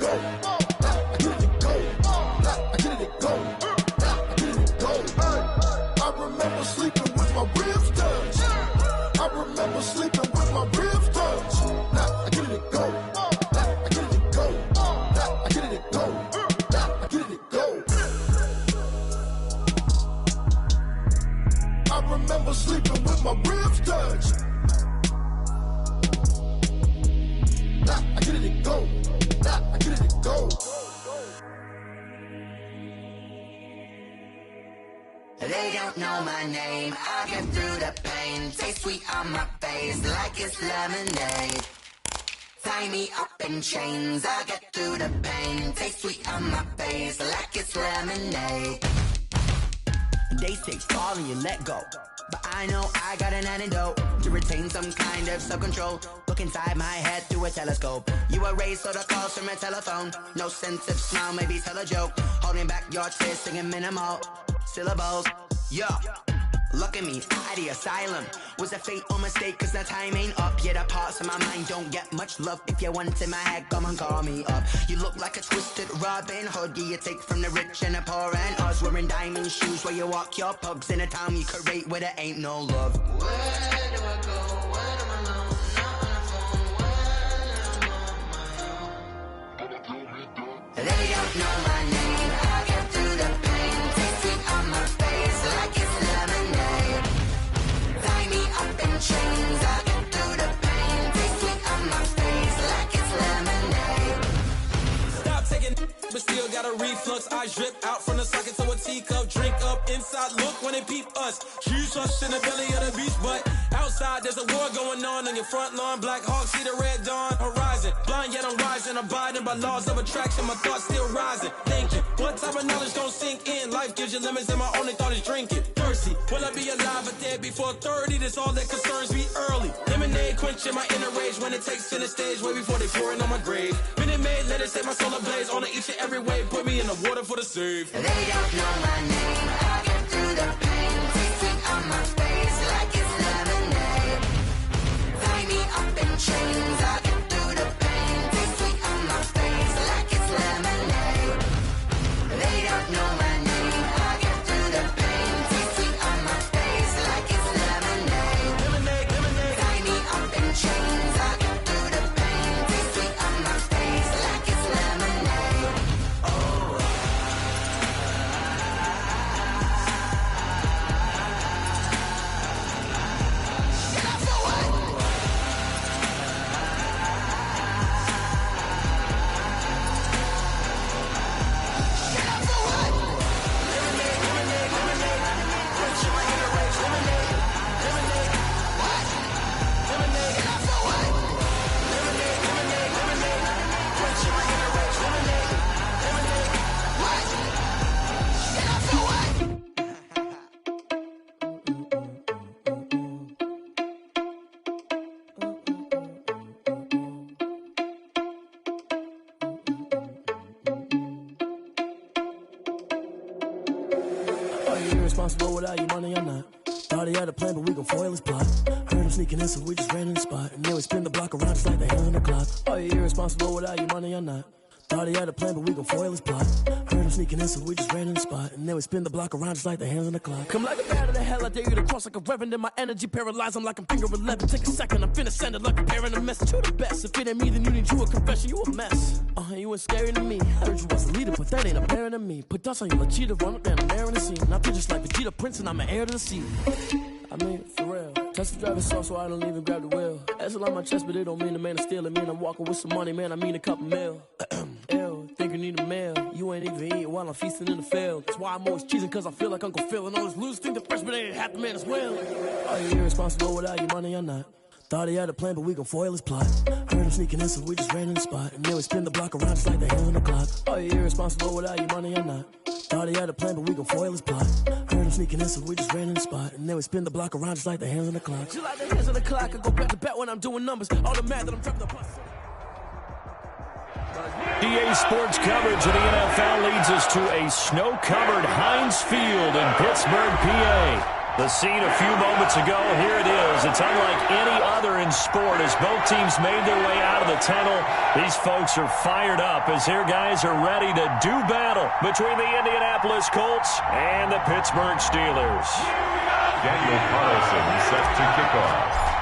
go. I get it go. I get it go. I get it go. I remember sleeping with my ribs touched. I remember sleeping with my ribs touched. I get it go. I get it go. I get it go. I get it go. I remember sleeping with my ribs touched. I get it go. I get it go. They don't know my name. I get through the pain. Taste sweet on my face like it's lemonade. Tie me up in chains. I get through the pain. Taste sweet on my face like it's lemonade. They say fall and you let go, but I know I got an antidote to retain some kind of self-control. Look inside my head through a telescope. You erase all the calls from a telephone. No sense of smile, maybe tell a joke. Holding back your tears, singing minimal syllables. Yeah, look at me, at the asylum. Was a fate or mistake, cause the time ain't up. Yeah, the parts of my mind don't get much love. If you want in my head, come and call me up. You look like a twisted Robin Hood. Yeah, you take from the rich and the poor and us. Wearing diamond shoes where you walk your pugs. In a town you create where there ain't no love. Where do I go? When I'm alone? Not on the phone. When I'm on my own. They don't know my name. I get through the pain. Taste sweet on my face like it's lemonade. Tie me up in chains. I get through the pain. Taste sweet on my face like it's lemonade. Stop taking, but still got a reflux. I drip out from the socket to a teacup. Drink up inside, look when they peep us. Huge us in the belly of the beach, but outside there's a war going on your front lawn. Black Hawk, see the red dawn horizon. Blind yet I'm rising, abiding by laws of attraction. My thoughts still rising, thinking what type of knowledge don't sink in. Life gives you lemons and my only thought is drinking. Thirsty, will I be alive or dead before 30? That's all that concerns me early. Lemonade quenching my inner rage when it takes to the stage way before they pour it on my grave. Minute Maid, let it set my soul ablaze. On each and every way, put me in the water for the save. They don't know my name. I get through the pain. Taste sweet on my face like it's lemonade. Tie me up in chains. I get through the pain. Taste sweet on my face like it's lemonade. They don't know my name. I get through the pain. Taste sweet on my face like it's lemonade. Lemonade, lemonade. Tie me up in chains. I get through the pain. Taste sweet on my face like it's lemonade. Are you irresponsible without your money or not? Thought he had a plan, but we gon' foil his plot. Heard him sneaking in, so we just ran in the spot. And then we spin the block around just like the hand on the clock. Are you irresponsible without your money or not? Thought he had a plan, but we gon' foil his plot. Heard him sneaking in, so we just ran in the spot. And then we spin the block around just like the hands on the clock. Come like a bat of the hell, I dare you to cross like a reverend. In my energy paralyzed, I'm like I'm finger 11. Take a second, I'm finna send it like a parent a message. You the best, if it ain't me, then you need you a confession. You a mess, you ain't scary to me. Heard you was a leader, but that ain't apparent to me. Put dust on you like Cheetah, run up down, I'm there in the scene. I feel just like Vegeta Prince, and I'm an heir to the sea. I mean, for real. Touch the driver's soft, so I don't even grab the wheel. That's on my chest, but it don't mean the man is stealing. Mean I'm walking with some money, man, I mean a couple mil. Ew, think you need a meal. You ain't even eating while I'm feasting in the field. That's why I'm always cheesing, cause I feel like Uncle Phil. And all this loose think the freshman ain't half the man as well. Are you irresponsible without your money or not? Thought he had a plan, but we gon' foil his plot. Heard him sneaking in, so we just ran in the spot. And then we spin the block around just like the hand on the clock. Are you irresponsible without your money or not? Thought he had a plan, but we gon' foil his plot. Heard him sneaking in, so we just ran in the spot. And then we spin the block around just like the hands on the clock. Just like the hands on the clock, I go back to back when I'm doing numbers. All the mad that I'm dropping the bus. DA Sports coverage of the NFL leads us to a snow-covered Heinz Field in Pittsburgh, PA. The scene a few moments ago, here it is. It's unlike any other in sport as both teams made their way out of the tunnel. These folks are fired up as their guys are ready to do battle between the Indianapolis Colts and the Pittsburgh Steelers. Daniel Carlson set to kick off.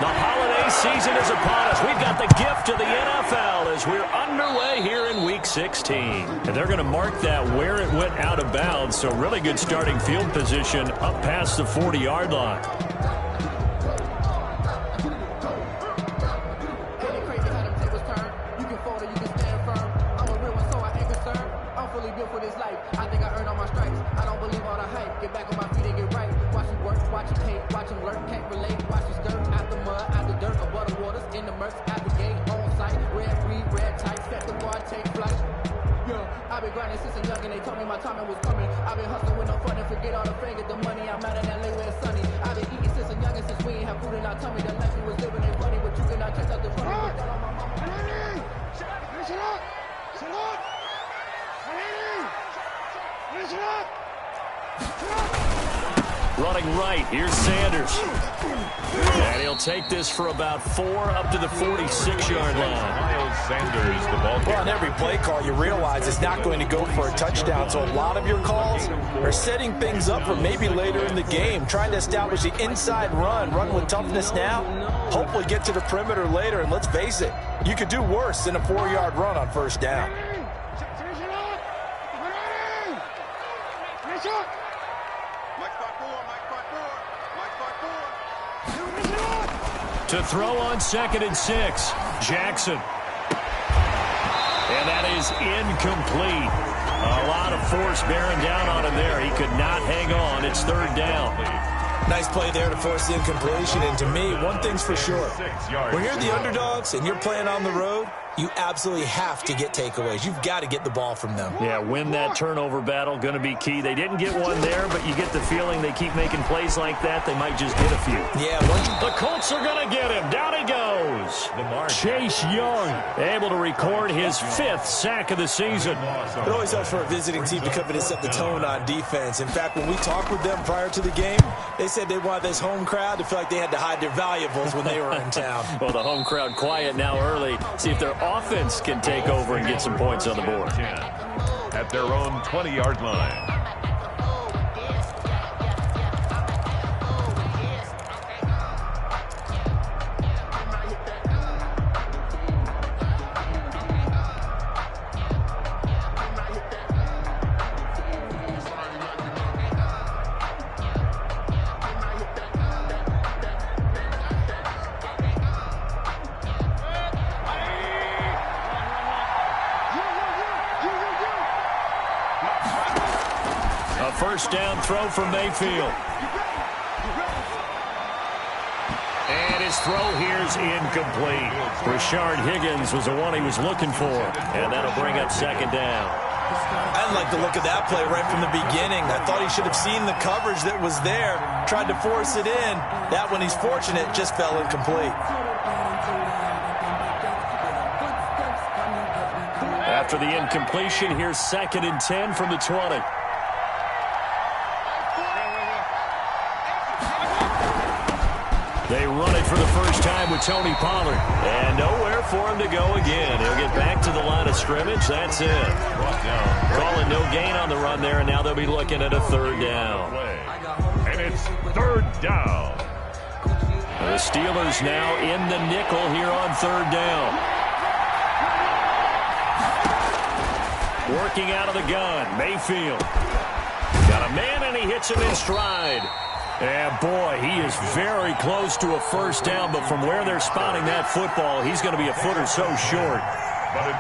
The holiday season is upon us. We've got the gift of the NFL as we're underway here in Week 16. And they're going to mark that where it went out of bounds, so really good starting field position up past the 40-yard line. Running right, here's Sanders. And he'll take this for about 4 up to the 46-yard line. Miles Sanders, the ball carrier. Well, on every play call, you realize it's not going to go for a touchdown. So a lot of your calls are setting things up for maybe later in the game, trying to establish the inside run with toughness now, hopefully get to the perimeter later. And let's face it, you could do worse than a 4-yard run on first down. To throw on 2nd and 6, Jackson. And that is incomplete. A lot of force bearing down on him there. He could not hang on. It's 3rd down. Nice play there to force the incompletion. And to me, one thing's for sure. When you're the underdogs and you're playing on the road, you absolutely have to get takeaways. You've got to get the ball from them. Yeah, win that turnover battle, going to be key. They didn't get one there, but you get the feeling they keep making plays like that, they might just get a few. Yeah, the Colts are going to get him. Down he goes. Chase Young able to record his 5th sack of the season. It always helps for a visiting team to come in and set the tone on defense. In fact, when we talked with them prior to the game, they said they wanted this home crowd to feel like they had to hide their valuables when they were in town. Well, the home crowd quiet now early. See if their offense can take over and get some points on the board. At their own 20-yard line. First down throw from Mayfield. And his throw here's incomplete. Rashard Higgins was the one he was looking for. And that'll bring up 2nd down. I didn't like the look of that play right from the beginning. I thought he should have seen the coverage that was there, tried to force it in. That one, he's fortunate, just fell incomplete. After the incompletion, here's 2nd and 10 from the 20. They run it for the first time with Tony Pollard. And nowhere for him to go again. He'll get back to the line of scrimmage. That's it. Calling no gain on the run there, and now they'll be looking at a 3rd down. And it's 3rd down. The Steelers now in the nickel here on 3rd down. Working out of the gun, Mayfield. Got a man, and he hits him in stride. And, boy, he is very close to a first down, but from where they're spotting that football, he's going to be a foot or so short.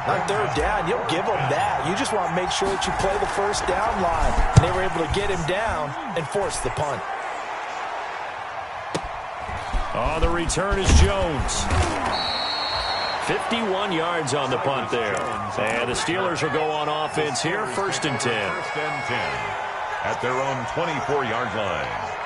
On 3rd down, you'll give him that. You just want to make sure that you play the first down line. And they were able to get him down and force the punt. On the return is Jones. 51 yards on the punt there. And the Steelers will go on offense here, 1st and 10. 1st and 10 at their own 24-yard line.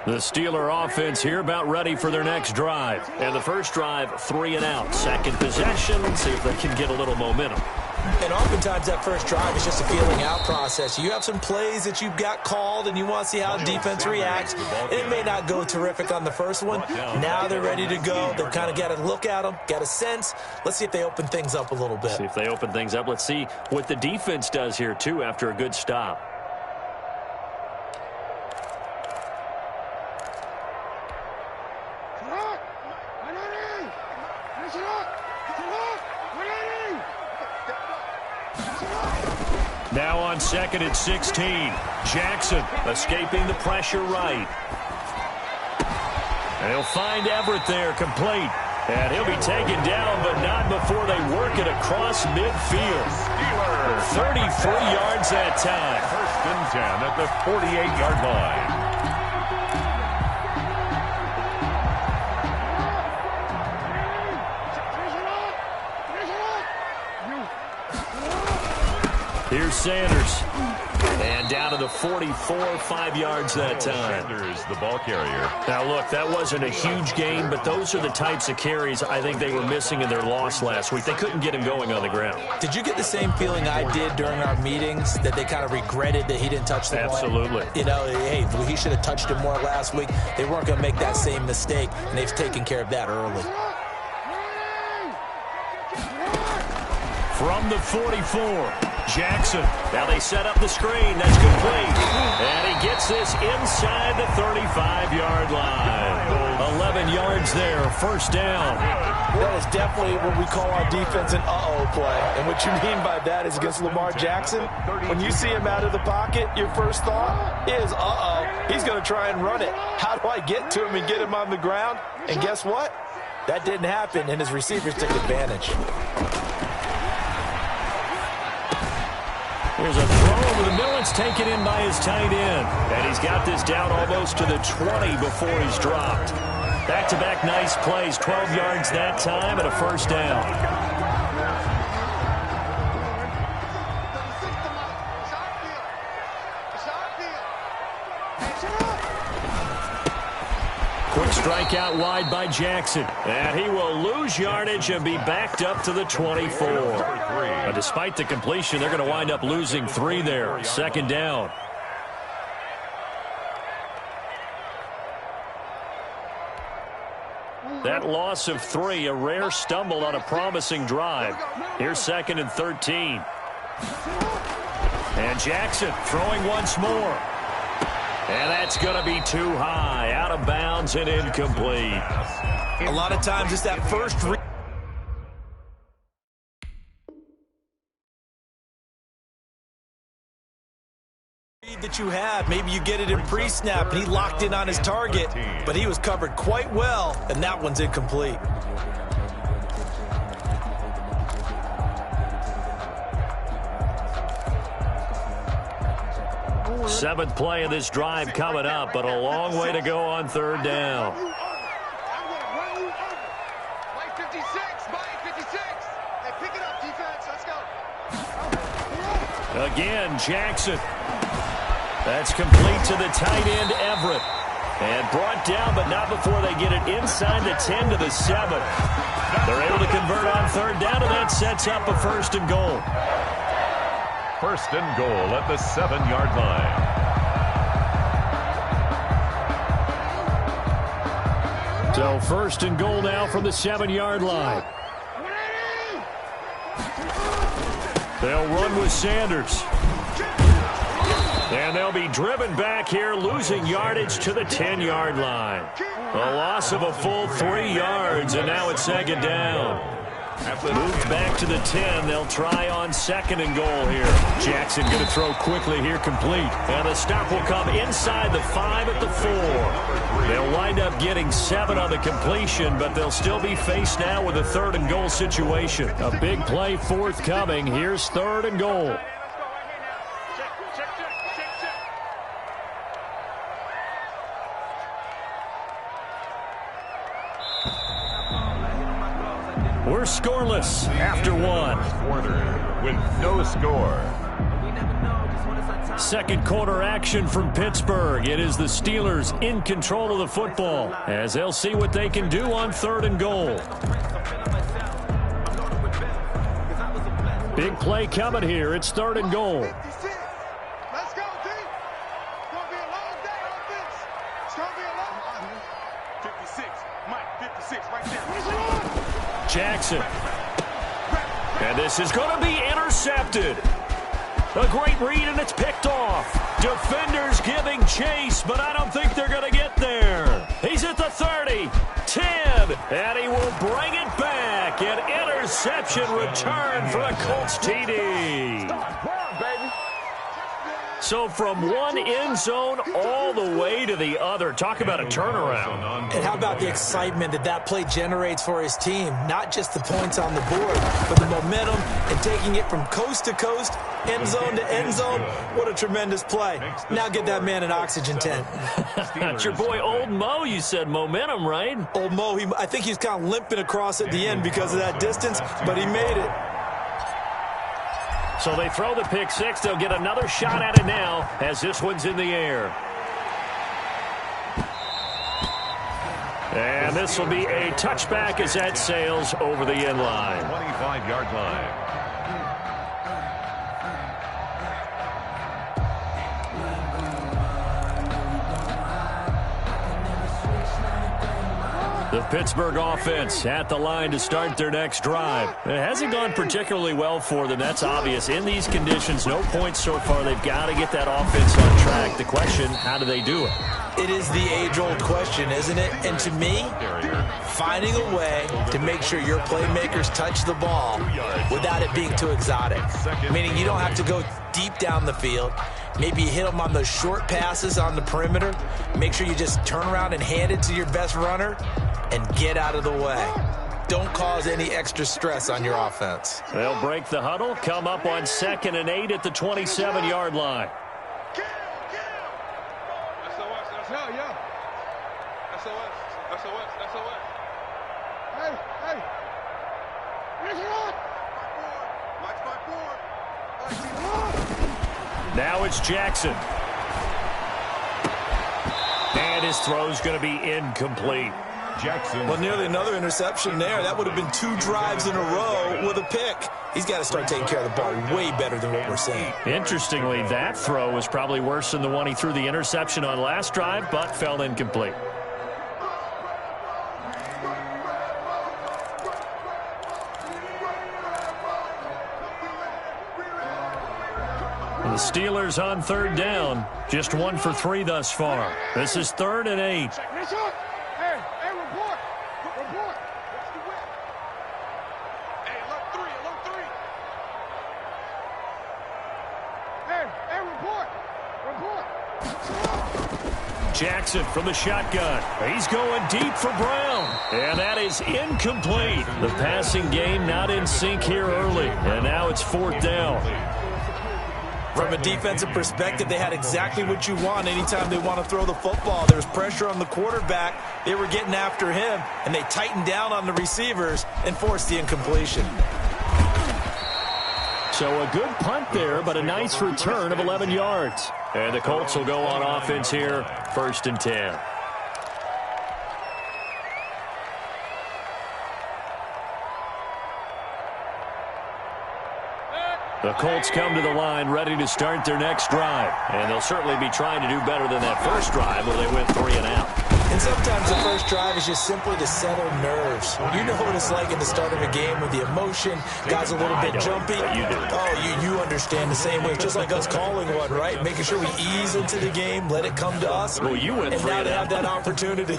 The Steeler offense here about ready for their next drive. And the first drive, 3 and out. Second possession, see if they can get a little momentum. And oftentimes that first drive is just a feeling out process. You have some plays that you've got called and you want to see how defense reacts. It may not go terrific on the first one. Now they're ready to go. They've kind of got to look at them, got a sense. Let's see if they open things up a little bit. See if they open things up. Let's see what the defense does here, too, after a good stop. Now on second and 16. Jackson escaping the pressure right. And he'll find Everett there, complete. And he'll be taken down, but not before they work it across midfield. 33 yards that time. First and 10 at the 48-yard line. Here's Sanders. And down to the 44, 5 yards that time. Sanders, the ball carrier. Now, look, that wasn't a huge gain, but those are the types of carries I think they were missing in their loss last week. They couldn't get him going on the ground. Did you get the same feeling I did during our meetings, that they kind of regretted that he didn't touch the ball? Absolutely. You know, hey, he should have touched it more last week. They weren't going to make that same mistake, and they've taken care of that early. From the 44, Jackson. Now they set up the screen. That's complete. And he gets this inside the 35-yard line. 11 yards there, first down. That is definitely what we call our defense an uh-oh play. And what you mean by that is against Lamar Jackson, when you see him out of the pocket, your first thought is, uh-oh, he's going to try and run it. How do I get to him and get him on the ground? And guess what? That didn't happen, and his receivers took advantage. Here's a throw over the middle. It's taken in by his tight end. And he's got this down almost to the 20 before he's dropped. Back-to-back nice plays. 12 yards that time and a first down. Quick strike out wide by Jackson. And he will lose yardage and be backed up to the 24. But despite the completion, they're going to wind up losing 3 there. Second down. That loss of 3, a rare stumble on a promising drive. Here's second and 13. And Jackson throwing once more. And that's going to be too high, out of bounds and incomplete. A lot of times it's that first read that you have. Maybe you get it in pre-snap, and he locked in on his target, but he was covered quite well, and that one's incomplete. Seventh play of this drive coming up, but a long way to go on third down. Again, Jackson. That's complete to the tight end, Everett. And brought down, but not before they get it inside the 10 to the 7. They're able to convert on third down, and that sets up a first and goal. First and goal at the 7-yard line. So first and goal now from the 7-yard line. They'll run with Sanders. And they'll be driven back here, losing yardage to the 10-yard line. A loss of a full 3 yards, and now it's second down. Moved back to the 10. They'll try on second and goal here. Jackson going to throw quickly here, complete. And the stop will come inside the 5 at the 4. They'll wind up getting 7 on the completion, but they'll still be faced now with a third and goal situation. A big play forthcoming. Here's third and goal. We're scoreless after 1. Quarter with no score. Second quarter action from Pittsburgh. It is the Steelers in control of the football as they'll see what they can do on 3rd and goal. Big play coming here. It's 3rd and goal. Let's go, D. It's going to be a long day on this. It's going to be a long day. 56. Mike, 56 right there. Jackson. And this is going to be intercepted. A great read, and it's picked off. Defenders giving chase, but I don't think they're going to get there. He's at the 30, 10, and he will bring it back. An interception return for a Colts TD. So from one end zone all the way to the other. Talk about a turnaround. And how about the excitement that play generates for his team? Not just the points on the board, but the momentum and taking it from coast to coast, end zone to end zone. What a tremendous play. Now get that man an oxygen tent. That's your boy Old Mo. You said momentum, right? Old Mo, I think he's kind of limping across at the end because of that distance, but he made it. So they throw the pick six. They'll get another shot at it now as this one's in the air. And this will be a touchback as that sails over the end line. 25-yard line. The Pittsburgh offense at the line to start their next drive. It hasn't gone particularly well for them. That's obvious. In these conditions, no points so far. They've got to get that offense on track. The question, how do they do it? It is the age-old question, isn't it? And to me, finding a way to make sure your playmakers touch the ball without it being too exotic. Meaning you don't have to go deep down the field. Maybe you hit them on those short passes on the perimeter. Make sure you just turn around and hand it to your best runner and get out of the way. Don't cause any extra stress on your offense. They'll break the huddle, come up on 2nd and 8 at the 27-yard line. Now it's Jackson. And his throw's going to be incomplete. Jackson. Well, nearly another interception there. That would have been 2 drives in a row with a pick. He's got to start taking care of the ball way better than what we're seeing. Interestingly, that throw was probably worse than the one he threw the interception on last drive, but fell incomplete. The Steelers on 3rd down. Just 1 for 3 thus far. This is 3rd and 8. Hey, report. Report. Hey, alert 3. Hey, report. Jackson from the shotgun. He's going deep for Brown. And that is incomplete. The passing game not in sync here early. And now it's 4th down. From a defensive perspective, they had exactly what you want anytime they want to throw the football. There was pressure on the quarterback. They were getting after him, and they tightened down on the receivers and forced the incompletion. So a good punt there, but a nice return of 11 yards. And the Colts will go on offense here, 1st and 10. The Colts come to the line ready to start their next drive. And they'll certainly be trying to do better than that first drive where they went 3 and out. And sometimes the first drive is just simply to settle nerves. You know what it's like at the start of a game with the emotion. Guys a little bit jumpy. You do. Oh, you understand the same way. Just like us calling one, right? Making sure we ease into the game, let it come to us. Well, you went 3 and out. And now they have that opportunity.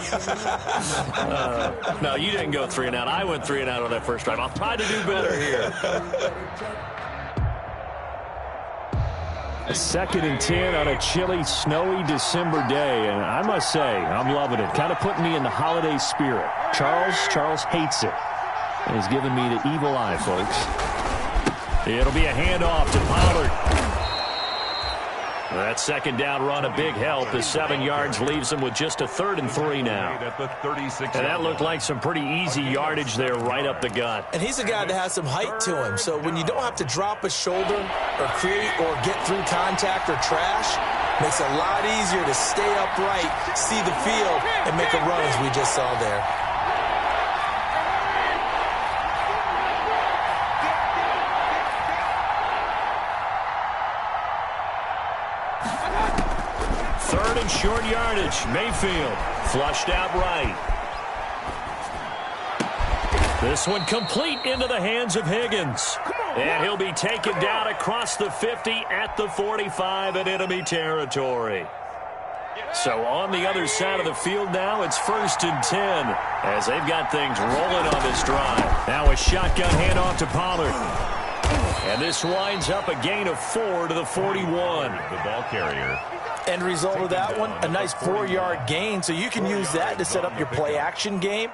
No, you didn't go 3 and out. I went 3 and out on that first drive. I'll try to do better here. 2nd and 10 on a chilly, snowy December day, and I must say, I'm loving it. Kind of putting me in the holiday spirit. Charles hates it. And he's giving me the evil eye, folks. It'll be a handoff to Pollard. That second down run, a big help. The 7 yards leaves them with just a 3rd and 3 now. And that looked like some pretty easy yardage there right up the gut. And he's a guy that has some height to him. So when you don't have to drop a shoulder or create or get through contact or trash, makes it a lot easier to stay upright, see the field, and make a run as we just saw there. Short yardage. Mayfield flushed out right. This one complete into the hands of Higgins. And he'll be taken down across the 50 at the 45 in enemy territory. So on the other side of the field now, it's 1st and 10 as they've got things rolling on this drive. Now a shotgun handoff to Pollard. And this winds up a gain of 4 to the 41. The ball carrier. End result of that one, a nice 4-yard gain. So you can use that to set up your play-action game,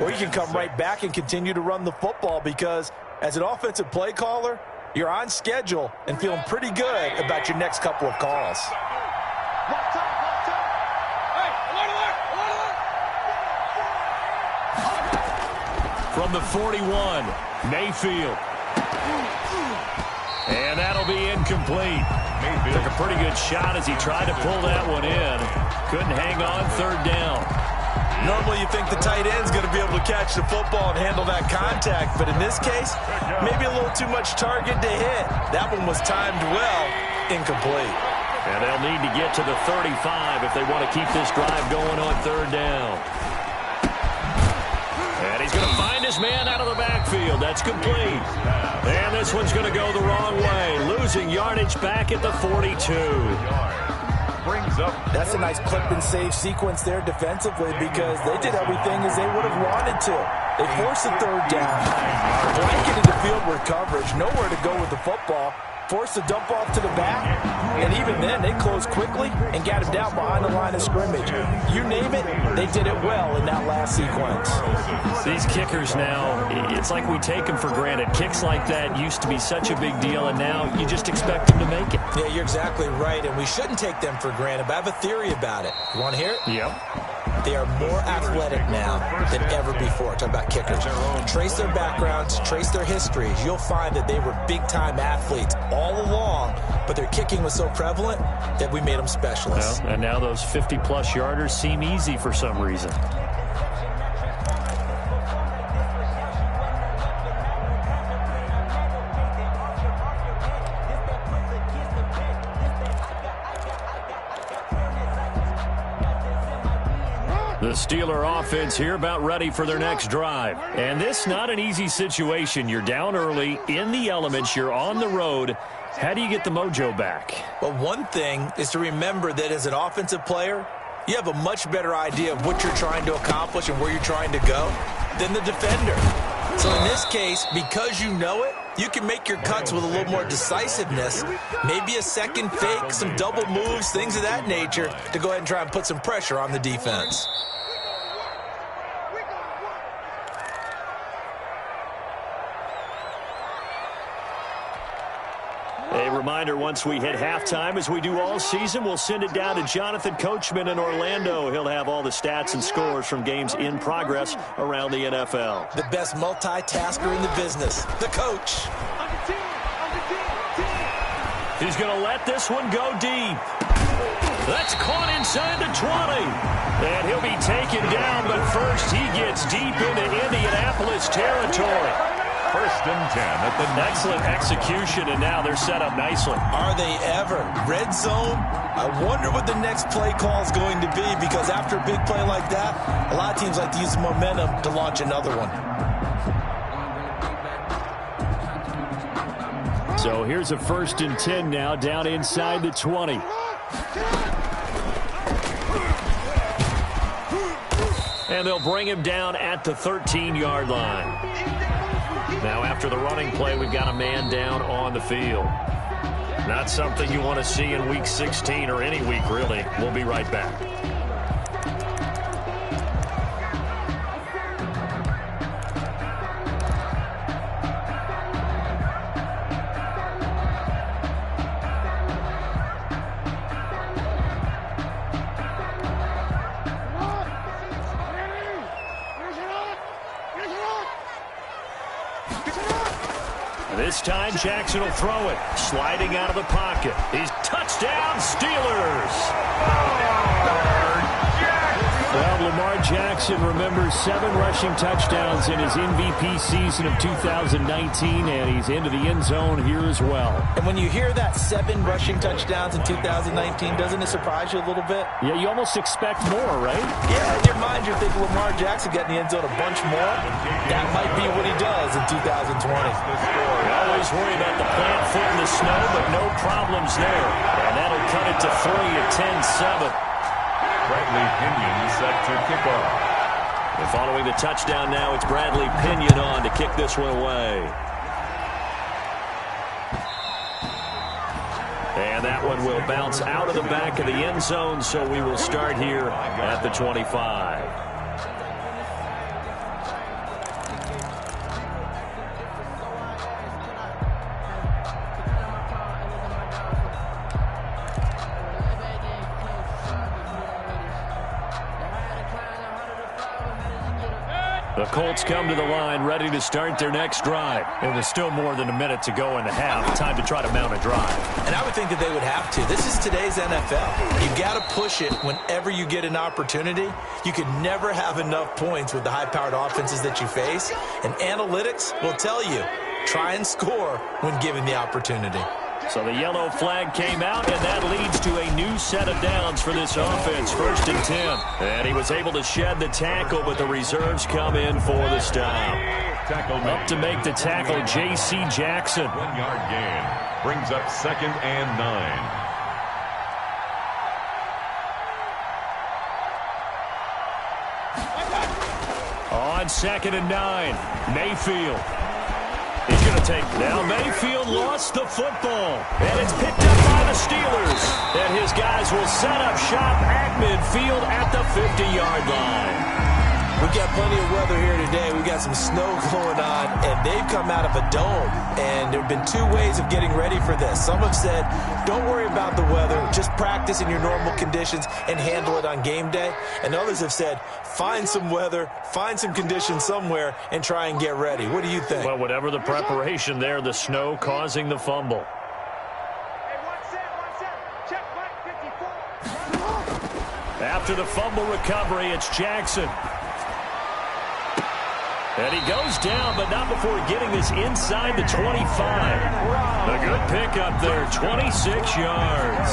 or you can come right back and continue to run the football because as an offensive play caller, you're on schedule and feeling pretty good about your next couple of calls. From the 41, Mayfield. And that'll be incomplete. Took a pretty good shot as he tried to pull that one in. Couldn't hang on, 3rd down. Normally you think the tight end's going to be able to catch the football and handle that contact, but in this case, maybe a little too much target to hit. That one was timed well, incomplete. And they'll need to get to the 35 if they want to keep this drive going on 3rd down. And he's going to find his man out of the backfield. That's complete. And this one's going to go the wrong way. Losing yardage back at the 42. That's a nice clip and save sequence there defensively because they did everything as they would have wanted to. They forced the 3rd down, blanketed the field with coverage, nowhere to go with the football, forced the dump off to the back, and even then they closed quickly and got him down behind the line of scrimmage. You name it, they did it well in that last sequence. These kickers now, it's like we take them for granted. Kicks like that used to be such a big deal, and now you just expect them to make it. Yeah, you're exactly right, and we shouldn't take them for granted, but I have a theory about it. You want to hear it? Yep. They are more athletic now than ever before. Talk about kickers. Trace their backgrounds, trace their histories. You'll find that they were big-time athletes all along, but their kicking was so prevalent that we made them specialists. Well, and now those 50-plus yarders seem easy for some reason. The Steeler offense here about ready for their next drive. And this not an easy situation. You're down early, in the elements, you're on the road. How do you get the mojo back? Well, one thing is to remember that as an offensive player, you have a much better idea of what you're trying to accomplish and where you're trying to go than the defender. So in this case, because you know it, you can make your cuts with a little more decisiveness, maybe a second fake, some double moves, things of that nature, to go ahead and try and put some pressure on the defense. A reminder, once we hit halftime, as we do all season, we'll send it down to Jonathan Coachman in Orlando. He'll have all the stats and scores from games in progress around the NFL. The best multitasker in the business, the coach. He's going to let this one go deep. That's caught inside the 20. And he'll be taken down, but first he gets deep into Indianapolis territory. 1st and 10 at the excellent execution, and now they're set up nicely. Are they ever? Red zone? I wonder what the next play call is going to be, because after a big play like that, a lot of teams like to use the momentum to launch another one. So here's a 1st and 10 now, down inside the 20. And they'll bring him down at the 13-yard line. Now, after the running play, we've got a man down on the field. Not something you want to see in Week 16 or any week, really. We'll be right back. This time, Jackson will throw it. Sliding out of the pocket. He's touchdown, Steelers! Well, Lamar Jackson remembers 7 rushing touchdowns in his MVP season of 2019, and he's into the end zone here as well. And when you hear that 7 rushing touchdowns in 2019, doesn't it surprise you a little bit? Yeah, you almost expect more, right? Yeah, in your mind, you're thinking Lamar Jackson getting the end zone a bunch more. That might be what he does in 2020. We always worry about the plant foot in the snow, but no problems there. And that'll cut it to 3 at 10-7. Bradley Pinion set to kick off. And following the touchdown now, it's Bradley Pinion on to kick this one away. And that one will bounce out of the back of the end zone, so we will start here at the 25. The Colts come to the line, ready to start their next drive. And there's still more than a minute to go in the half. Time to try to mount a drive. And I would think that they would have to. This is today's NFL. You got to push it whenever you get an opportunity. You could never have enough points with the high-powered offenses that you face. And analytics will tell you, try and score when given the opportunity. So the yellow flag came out, and that leads to a new set of downs for this offense. 1st and 10. And he was able to shed the tackle, but the reserves come in for the stop. Up to make the tackle, J.C. Jackson. 1-yard gain. Brings up 2nd and 9. On 2nd and 9, Mayfield. He's going to take now. Mayfield lost the football, and it's picked up by the Steelers. And his guys will set up shop at midfield at the 50-yard line. We've got plenty of weather here today. We've got some snow going on, and they've come out of a dome. And there have been 2 ways of getting ready for this. Some have said, don't worry about the weather. Just practice in your normal conditions and handle it on game day. And others have said, find some weather, find some conditions somewhere, and try and get ready. What do you think? Well, whatever the preparation there, the snow causing the fumble. After the fumble recovery, it's Jackson. And he goes down, but not before getting this inside the 25. A good pickup there, 26 yards.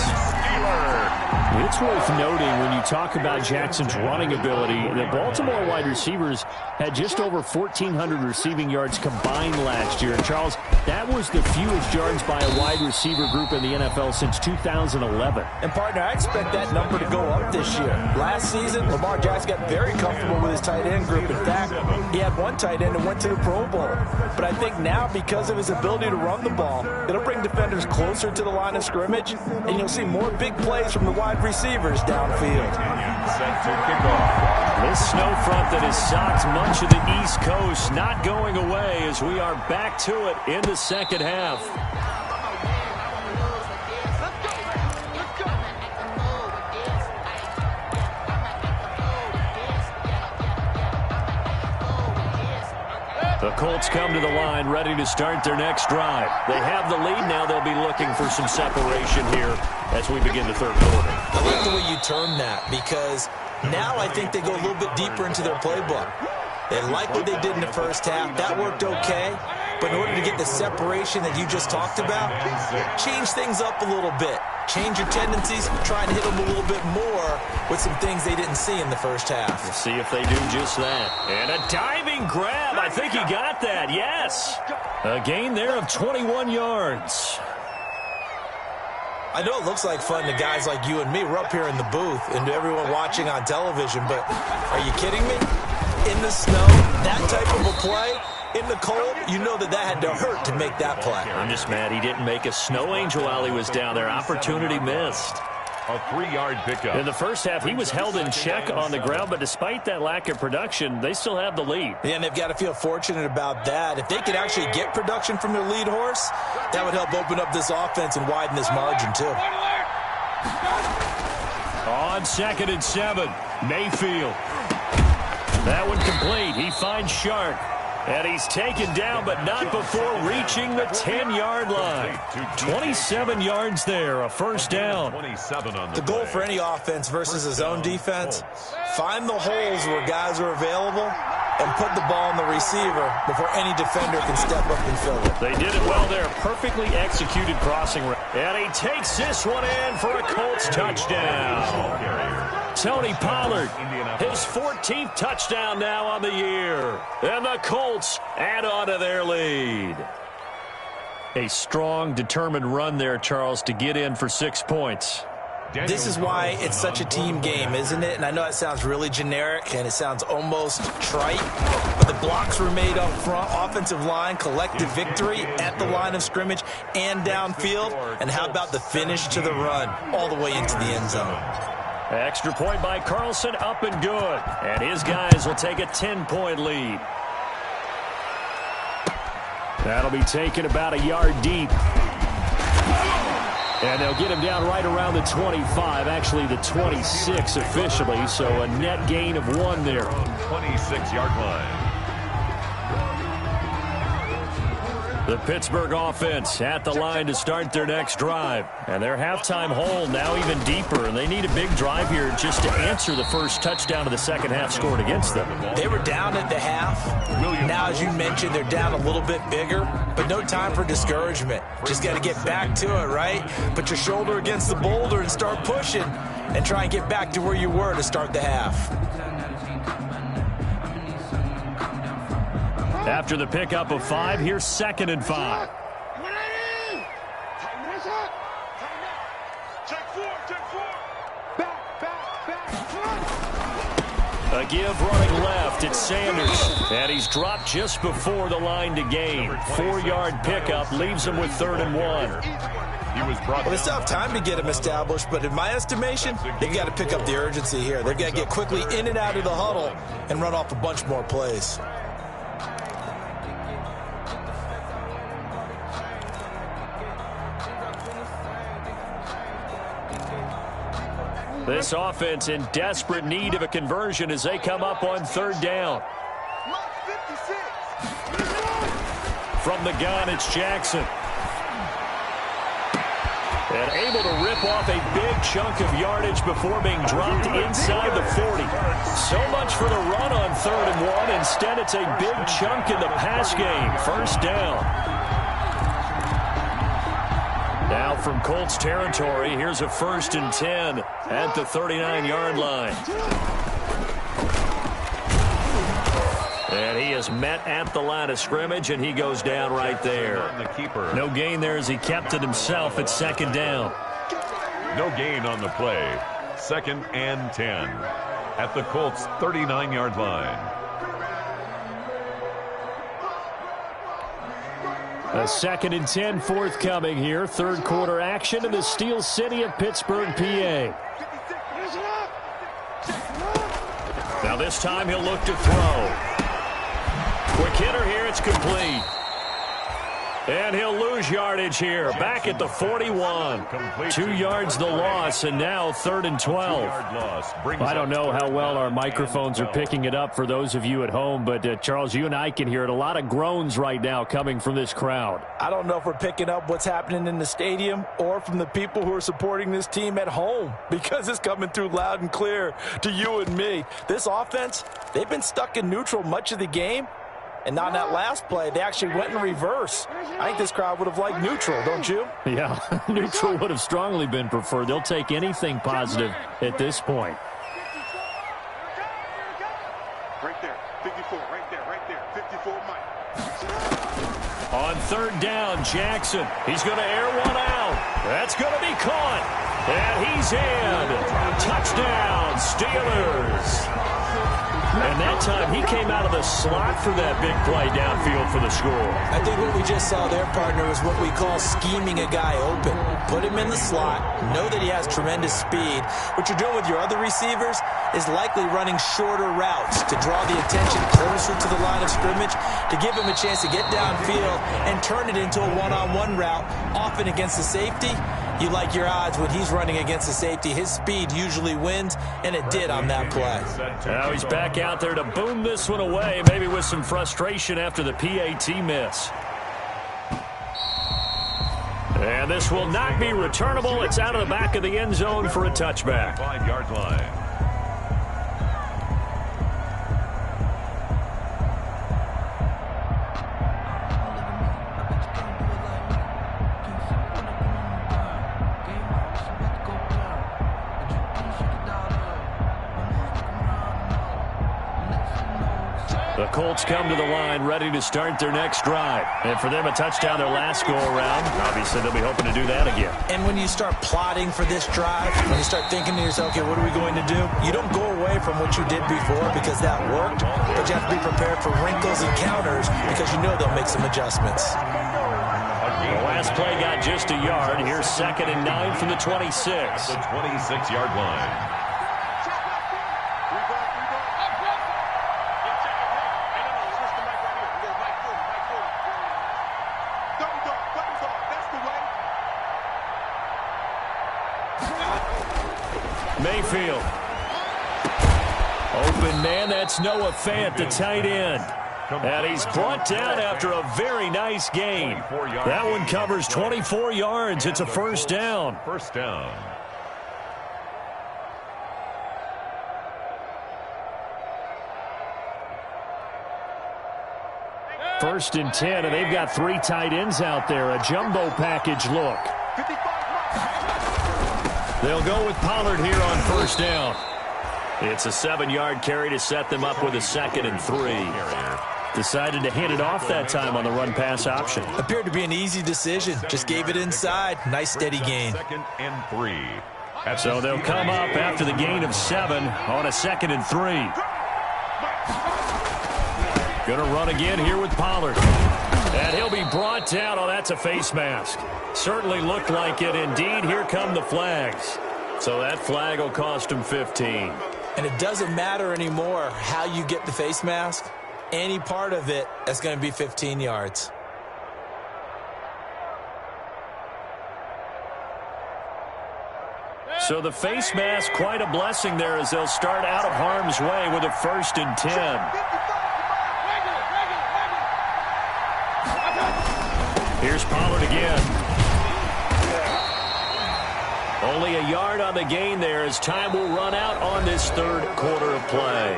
It's worth noting when you talk about Jackson's running ability, the Baltimore wide receivers had just over 1,400 receiving yards combined last year. And Charles, that was the fewest yards by a wide receiver group in the NFL since 2011. And partner, I expect that number to go up this year. Last season, Lamar Jackson got very comfortable with his tight end group. In fact, he had one tight end and went to the Pro Bowl. But I think now, because of his ability to run the ball, it'll bring defenders closer to the line of scrimmage, and you'll see more big plays from the wide receivers downfield. Set to kick off. This snow front that has socked much of the East Coast not going away as we are back to it in the second half. The Colts come to the line, ready to start their next drive. They have the lead now. They'll be looking for some separation here as we begin the third quarter. I like the way you term that, because now I think they go a little bit deeper into their playbook. They like what they did in the first half. That worked okay. But in order to get the separation that you just talked about, change things up a little bit. Change your tendencies, try and hit them a little bit more with some things they didn't see in the first half. We'll see if they do just that. And a diving grab. I think he got that. Yes. A gain there of 21 yards. I know it looks like fun to guys like you and me. We're up here in the booth and to everyone watching on television, but are you kidding me? In the snow, that type of a play, in the cold, you know that had to hurt to make that play. I'm just mad he didn't make a snow angel while he was down there. Opportunity missed. A 3-yard pickup. In the first half, he was held in check on the ground, but despite that lack of production, they still have the lead. Yeah, and they've got to feel fortunate about that. If they could actually get production from their lead horse, that would help open up this offense and widen this margin, too. On 2nd and 7, Mayfield. That one complete. He finds Shark. And he's taken down, but not before reaching the 10-yard line. 27 yards there, a first down. The goal for any offense versus his own defense, find the holes where guys are available and put the ball on the receiver before any defender can step up and fill it. They did it well there. Perfectly executed crossing. And he takes this one in for a Colts touchdown. Tony Pollard, his 14th touchdown now on the year. And the Colts add on to their lead. A strong, determined run there, Charles, to get in for 6 points. This is why it's such a team game, isn't it? And I know it sounds really generic and it sounds almost trite, but the blocks were made up front, offensive line, collective victory at the line of scrimmage and downfield. And how about the finish to the run all the way into the end zone? Extra point by Carlson, up and good. And his guys will take a 10-point lead. That'll be taken about a yard deep. And they'll get him down right around the 25, actually the 26 officially, so a net gain of 1 there. 26-yard line. The Pittsburgh offense at the line to start their next drive. And their halftime hole now even deeper, and they need a big drive here just to answer the first touchdown of the second half scored against them. They were down at the half. Now, as you mentioned, they're down a little bit bigger, but no time for discouragement. Just got to get back to it, right? Put your shoulder against the boulder and start pushing and try and get back to where you were to start the half. After the pickup of 5, here's 2nd and 5. A give running left, it's Sanders. And he's dropped just before the line to gain. 4-yard pickup leaves him with 3rd and 1. Well, they still have time to get him established, but in my estimation, they've got to pick up the urgency here. They've got to get quickly in and out of the huddle and run off a bunch more plays. This offense in desperate need of a conversion as they come up on 3rd down. From the gun, it's Jackson. And able to rip off a big chunk of yardage before being dropped inside the 40. So much for the run on 3rd and 1. Instead, it's a big chunk in the pass game. First down. Now from Colts territory, here's a 1st and 10 at the 39-yard line. And he is met at the line of scrimmage, and he goes down right there. No gain there as he kept it himself at 2nd down. No gain on the play. 2nd and 10 at the Colts' 39-yard line. A 2nd and 10 forthcoming here. 3rd quarter action in the Steel City of Pittsburgh, PA. Now this time he'll look to throw. Quick hitter here, it's complete. And he'll lose yardage here. Back at the 41. 2 yards the loss, and now 3rd and 12. I don't know how well our microphones are picking it up for those of you at home, but Charles, you and I can hear it. A lot of groans right now coming from this crowd. I don't know if we're picking up what's happening in the stadium or from the people who are supporting this team at home, because it's coming through loud and clear to you and me. This offense, they've been stuck in neutral much of the game. And not in that last play, they actually went in reverse. I think this crowd would have liked neutral, don't you? Yeah, neutral would have strongly been preferred. They'll take anything positive at this point. Right there, 54, right there, 54, Mike. On 3rd down, Jackson. He's going to air one out. That's going to be caught. And he's in. Touchdown, Steelers. And that time, he came out of the slot for that big play downfield for the score. I think what we just saw there, partner, is what we call scheming a guy open. Put him in the slot, know that he has tremendous speed. What you're doing with your other receivers is likely running shorter routes to draw the attention closer to the line of scrimmage, to give him a chance to get downfield and turn it into a one-on-one route, often against the safety. You like your odds when he's running against the safety. His speed usually wins, and it did on that play. Now he's back out there to boom this one away, maybe with some frustration after the PAT miss. And this will not be returnable. It's out of the back of the end zone for a touchback. 5-yard line. The Colts come to the line ready to start their next drive. And for them, a touchdown their last go-around. Obviously, they'll be hoping to do that again. And when you start plotting for this drive, when you start thinking to yourself, okay, what are we going to do? You don't go away from what you did before because that worked, but you have to be prepared for wrinkles and counters because you know they'll make some adjustments. The last play got just a yard. Here's 2nd and 9 from the 26. The 26-yard line. Mayfield. Open man, that's Noah Fant, the tight end. And he's brought down after a very nice gain. That one covers 24 yards. It's a first down. First down. First and 10, and they've got 3 tight ends out there. A jumbo package look. They'll go with Pollard here on first down. It's a 7-yard carry to set them up with a 2nd and 3. Decided to hand it off that time on the run-pass option. Appeared to be an easy decision. Just gave it inside. Nice steady gain. 2nd and 3. So they'll come up after the gain of 7 on a 2nd and 3. Gonna run again here with Pollard. And he'll be brought down. Oh, that's a face mask. Certainly looked like it. Indeed, here come the flags. So that flag will cost him 15. And it doesn't matter anymore how you get the face mask. Any part of it, that's going to be 15 yards. So the face mask, quite a blessing there as they'll start out of harm's way with a 1st and 10. Here's Pollard again. Only a yard on the gain there as time will run out on this 3rd quarter of play.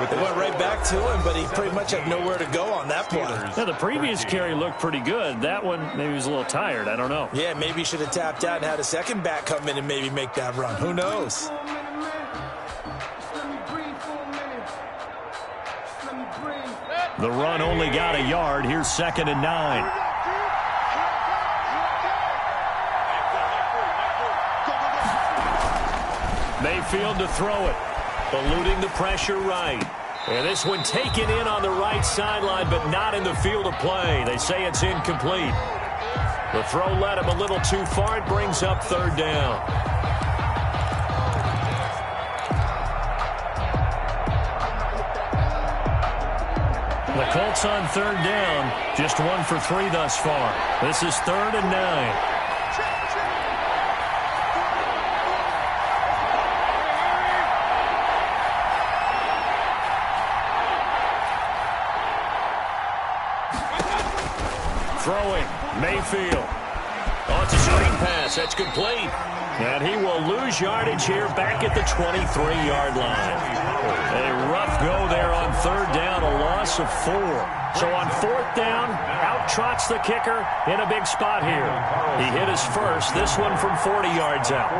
They went right back to him, but he pretty much had nowhere to go on that play. Now, the previous carry looked pretty good. That one, maybe he was a little tired. I don't know. Yeah, maybe he should have tapped out and had a second back come in and maybe make that run. Who knows? The run only got a yard. Here's 2nd and 9. Mayfield to throw it. Eluding the pressure right. And this one taken in on the right sideline, but not in the field of play. They say it's incomplete. The throw led him a little too far. It brings up 3rd down. The Colts on 3rd down. Just 1 for 3 thus far. This is 3rd and 9. Throwing, Mayfield. Oh, it's a screen pass. That's complete. And he will lose yardage here back at the 23-yard line. A rough go there on 3rd down, a loss of 4. So on 4th down, out trots the kicker in a big spot here. He hit his first, this one from 40 yards out.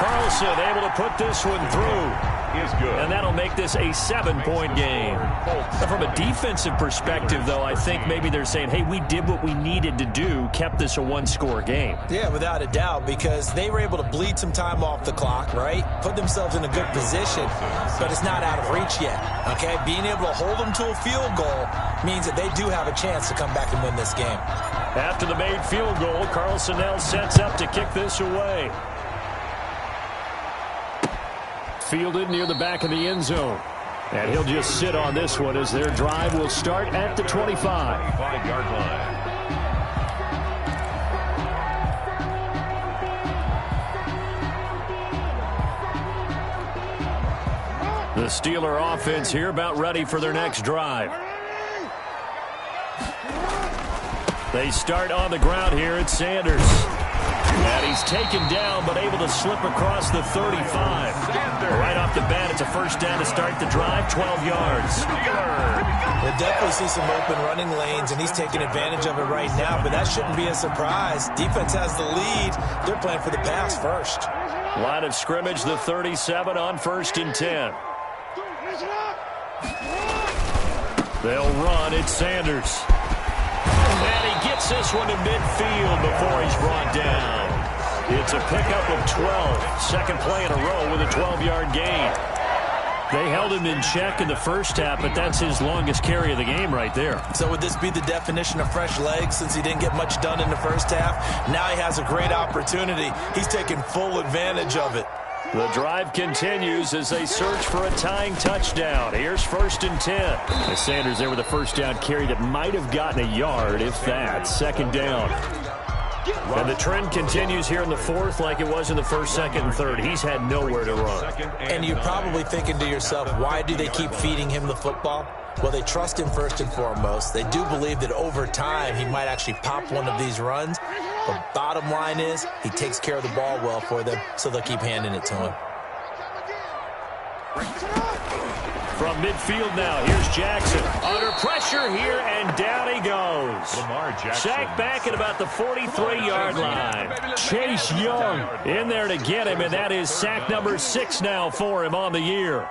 Carlson able to put this one through. Is good. And that'll make this a 7-point game. Now, from a defensive perspective, though, I think maybe they're saying, hey, we did what we needed to do, kept this a 1-score game. Yeah, without a doubt, because they were able to bleed some time off the clock, right? Put themselves in a good position, but it's not out of reach yet, okay? Being able to hold them to a field goal means that they do have a chance to come back and win this game. After the made field goal, Carlson now sets up to kick this away. Fielded near the back of the end zone. And he'll just sit on this one as their drive will start at the 25. 5-yard line. The Steeler offense here about ready for their next drive. They start on the ground here at Sanders. And he's taken down, but able to slip across the 35. Right off the bat, it's a first down to start the drive, 12 yards. We'll definitely see some open running lanes, and he's taking advantage of it right now, but that shouldn't be a surprise. Defense has the lead. They're playing for the pass first. Line of scrimmage, the 37 on 1st and 10. They'll run at Sanders. And he gets this one to midfield before he's brought down. It's a pickup of 12. Second play in a row with a 12-yard gain. They held him in check in the first half, but that's his longest carry of the game right there. So would this be the definition of fresh legs since he didn't get much done in the first half? Now he has a great opportunity. He's taking full advantage of it. The drive continues as they search for a tying touchdown. Here's 1st and 10. As Sanders there with a first down carry that might have gotten a yard, if that. Second down. And the trend continues here in the 4th like it was in the 1st, 2nd, and 3rd. He's had nowhere to run. And you're probably thinking to yourself, why do they keep feeding him the football? Well, they trust him first and foremost. They do believe that over time he might actually pop one of these runs. The bottom line is he takes care of the ball well for them, so they'll keep handing it to him. From midfield now, here's Jackson. Under pressure here, and down he goes. Lamar Jackson. Sacked back at about the 43-yard line. Chase Young in there to get him, and that is sack number 6 now for him on the year.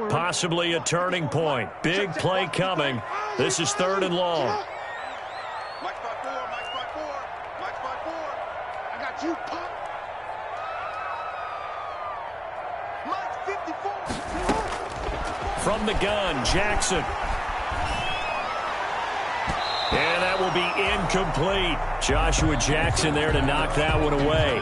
Possibly a turning point. Big play coming. This is 3rd and long. Mike 5-4, Mike 5-4, Mike 5-4. I got you, pop. Mike 54. From the gun, Jackson. And that will be incomplete. Joshua Jackson there to knock that one away.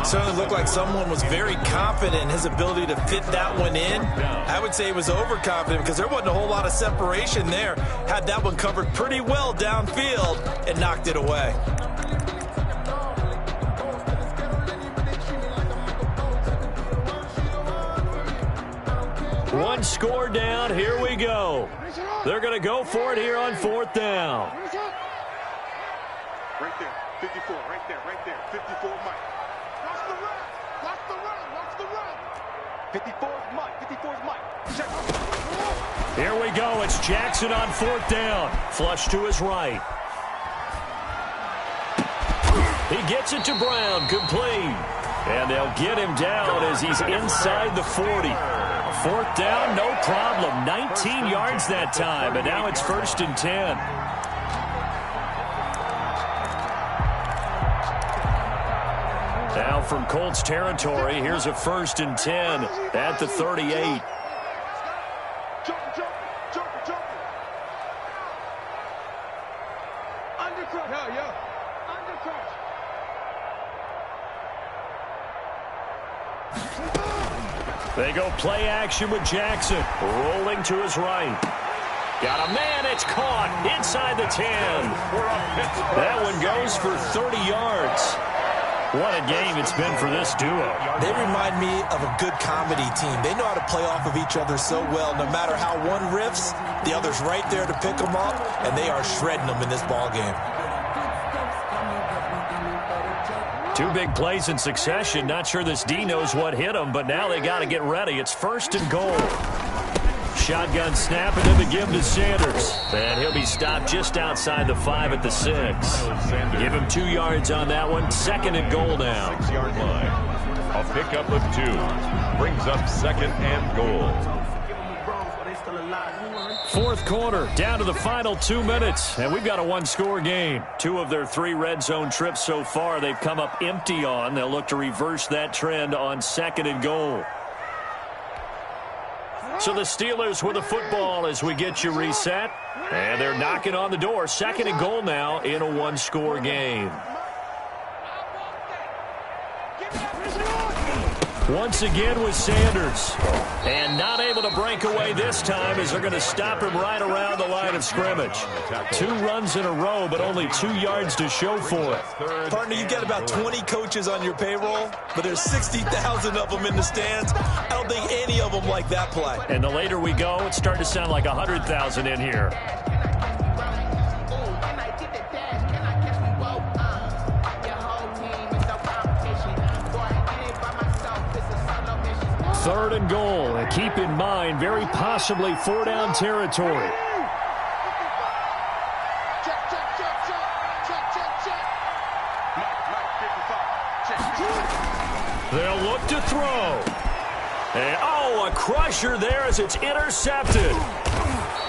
Certainly looked like someone was very confident in his ability to fit that one in. I would say he was overconfident because there wasn't a whole lot of separation there. Had that one covered pretty well downfield and knocked it away. One score down. Here we go. They're going to go for it here on 4th down. Right there, 54, right there, 54 Mike. Watch the run, watch the run, watch the run. 54's Mike, 54's Mike. Check. Here we go. It's Jackson on 4th down. Flush to his right. He gets it to Brown, complete. And they'll get him down as he's inside the 40. 4th down, no problem. 19 yards that time, and now it's 1st and 10. Now from Colts territory, here's a 1st and 10 at the 38. They go play action with Jackson. Rolling to his right. Got a man. It's caught inside the 10. That one goes for 30 yards. What a game it's been for this duo. They remind me of a good comedy team. They know how to play off of each other so well. No matter how one riffs, the other's right there to pick them up, and they are shredding them in this ball game. 2 big plays in succession. Not sure this D knows what hit him, but now they got to get ready. It's 1st and goal. Shotgun snap and then the give to Sanders. And he'll be stopped just outside the 5 at the 6. Give him 2 yards on that one. 2nd and goal now. 6-yard line. A pickup of 2. Brings up 2nd and goal. 4th quarter, down to the final 2 minutes, and we've got a 1-score game. 2 of their 3 red zone trips so far they've come up empty on. They'll look to reverse that trend on 2nd and goal. So the Steelers with the football as we get you reset, and they're knocking on the door. 2nd and goal now in a 1-score game. once again with Sanders. And not able to break away this time as they're going to stop him right around the line of scrimmage. 2 runs in a row, but only 2 yards to show for it. Partner, you've got about 20 coaches on your payroll, but there's 60,000 of them in the stands. I don't think any of them like that play. And the later we go, it's starting to sound like 100,000 in here. Third and goal. And keep in mind, very possibly 4-down territory. They'll look to throw. And, a crusher there as it's intercepted.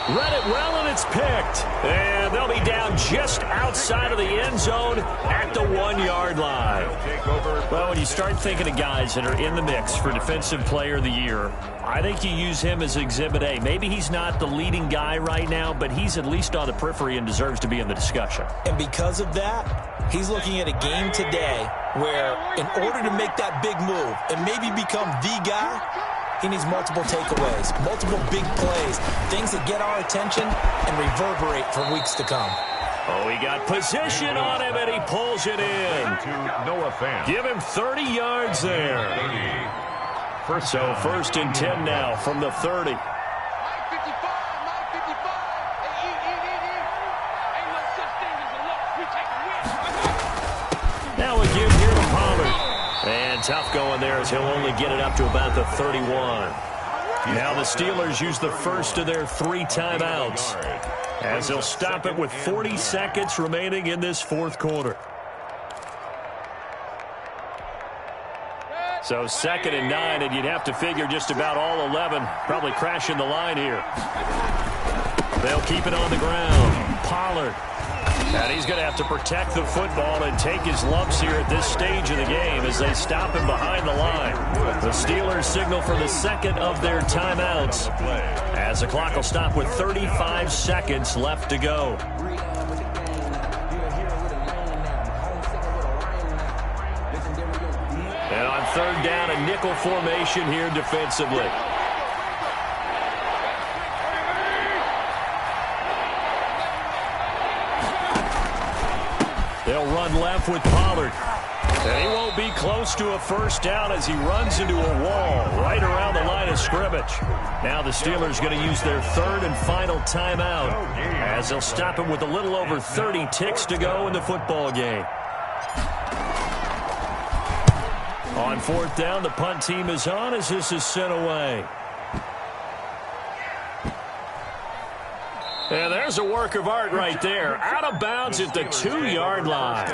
Read it well, and it's picked. And they'll be down just outside of the end zone at the 1-yard line. Well, when you start thinking of guys that are in the mix for Defensive Player of the Year, I think you use him as Exhibit A. Maybe he's not the leading guy right now, but he's at least on the periphery and deserves to be in the discussion. And because of that, he's looking at a game today where in order to make that big move and maybe become the guy, he needs multiple takeaways, multiple big plays, things that get our attention and reverberate for weeks to come. Oh, he got position on him, and he pulls it in. Noah Fant. Give him 30 yards there. So first and 10 now from the 30. Now again here to Pollard. And tough going there as he'll only get it up to about the 31. Now the Steelers use the first of their 3 timeouts as they'll stop it with 40 seconds remaining in this fourth quarter. So 2nd and 9, and you'd have to figure just about all 11 probably crashing the line here. They'll keep it on the ground. Pollard. And he's going to have to protect the football and take his lumps here at this stage of the game as they stop him behind the line. The Steelers signal for the second of their timeouts as the clock will stop with 35 seconds left to go. And on 3rd down, a nickel formation here defensively. They'll run left with Pollard. And he won't be close to a first down as he runs into a wall right around the line of scrimmage. Now the Steelers going to use their 3rd and final timeout as they'll stop him with a little over 30 ticks to go in the football game. On 4th down, the punt team is on as this is sent away. And there's a work of art right there. Out of bounds at the 2-yard line.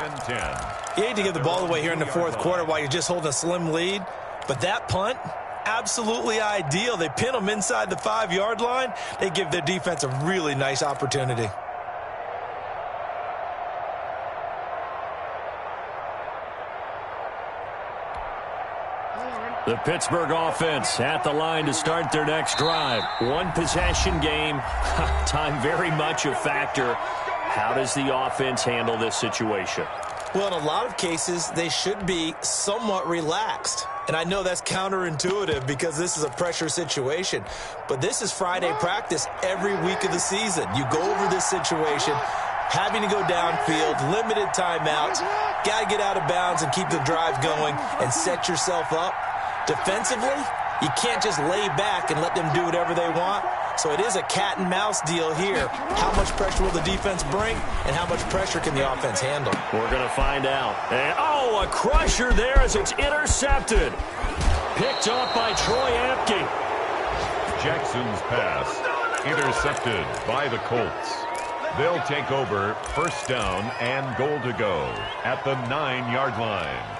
You hate to give the ball away here in the fourth quarter while you're just holding a slim lead. But that punt, absolutely ideal. They pin them inside the 5-yard line. They give their defense a really nice opportunity. The Pittsburgh offense at the line to start their next drive. 1 possession game. Time very much a factor. How does the offense handle this situation? Well, in a lot of cases, they should be somewhat relaxed. And I know that's counterintuitive because this is a pressure situation. But this is Friday practice every week of the season. You go over this situation, having to go downfield, limited timeouts, got to get out of bounds and keep the drive going and set yourself up. Defensively, you can't just lay back and let them do whatever they want. So it is a cat and mouse deal here. How much pressure will the defense bring and how much pressure can the offense handle? We're going to find out. And, a crusher there as it's intercepted. Picked off by Troy Apke. Jackson's pass intercepted by the Colts. They'll take over 1st down and goal to go at the 9-yard line.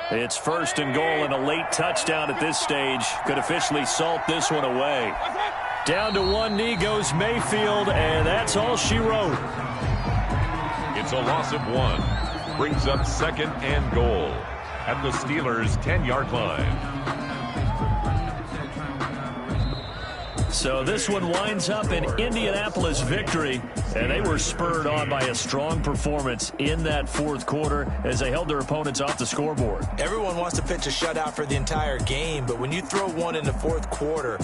It's 1st and goal, and a late touchdown at this stage could officially salt this one away. Down to one knee goes Mayfield, and that's all she wrote. It's a loss of 1. Brings up 2nd and goal at the Steelers' 10-yard line. So this one winds up in Indianapolis victory, and they were spurred on by a strong performance in that fourth quarter as they held their opponents off the scoreboard. Everyone wants to pitch a shutout for the entire game, but when you throw one in the fourth quarter,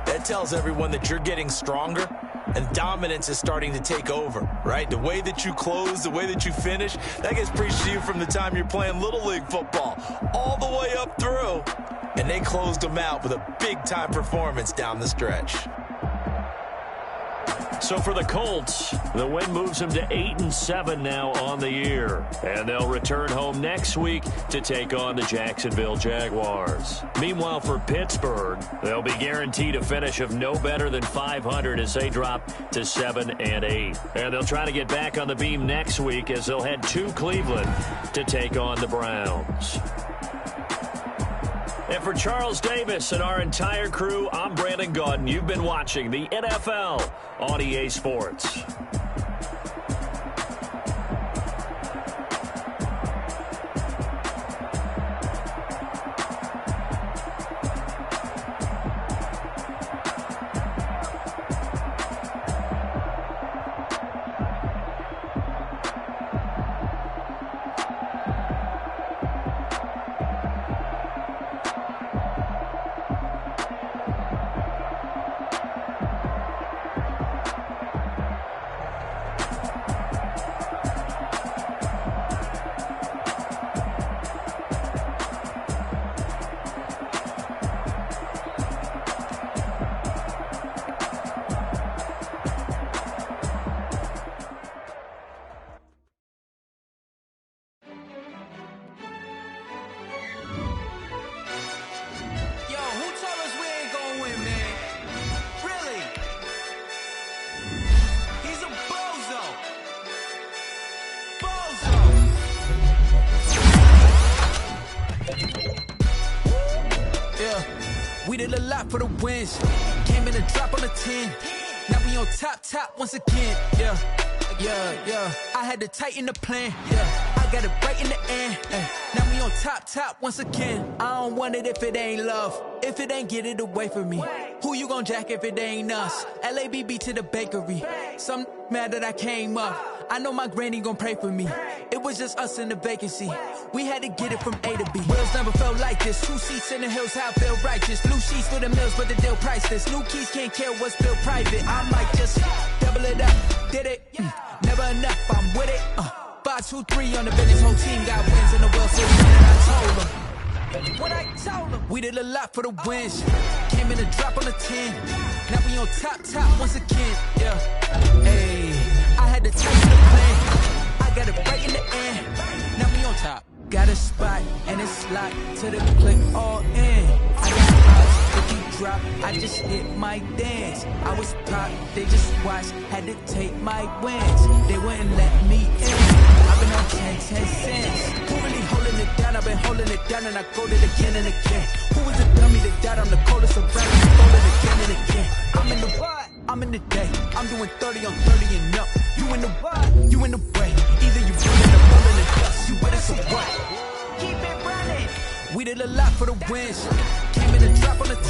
that tells everyone that you're getting stronger and dominance is starting to take over, right? The way that you close, the way that you finish, that gets preached to you from the time you're playing Little League football all the way up through. And they closed them out with a big-time performance down the stretch. So for the Colts, the win moves them to 8-7 now on the year. And they'll return home next week to take on the Jacksonville Jaguars. Meanwhile, for Pittsburgh, they'll be guaranteed a finish of no better than 500 as they drop to 7-8. And they'll try to get back on the beam next week as they'll head to Cleveland to take on the Browns. And for Charles Davis and our entire crew, I'm Brandon Gaudin. You've been watching the NFL on EA Sports. We did a lot for the wins. Came in a drop on the 10. Now we on top once again. Yeah. I had to tighten the plan. Yeah. I got it right in the end. Now we on top once again. I don't want it if it ain't love. If it ain't, get it away from me. Who you gon' jack if it ain't us? LABB to the bakery. Some mad that I came up. I know my granny gon' pray for me. It was just us in the vacancy. We had to get it from A to B. Wheels never felt like this. 2 seats in the hills, how I feel righteous. Blue sheets for the mills, but the deal priceless. New keys can't care what's built private. I might just double it up. Did it? Never enough, I'm with it. 5, 2, 3 on the business. Whole team got wins in the World Series. I told them. What I told them. We did a lot for the wins. Came in a drop on the 10. Now we on top once again. Yeah. Hey, I had to tighten the plan. I got it right in the end. Now we on top. Got a spot and it's locked to the click all in. I got eyes, if you drop, I just hit my dance. I was pop, they just watched, had to take my wins. They wouldn't let me in. I've been on 10 cents. Who really holding it down? I've been holding it down and I go it again and again. Who was the dummy that died? I'm the coldest around and I fold it again and again. I'm in the what? I'm in the day. I'm doing 30 on 30 and up. You in the what? You in the way. Either you running or rolling the dust. You with us or what? Keep it running. We did a lot for the wins. Came in a drop on the 10.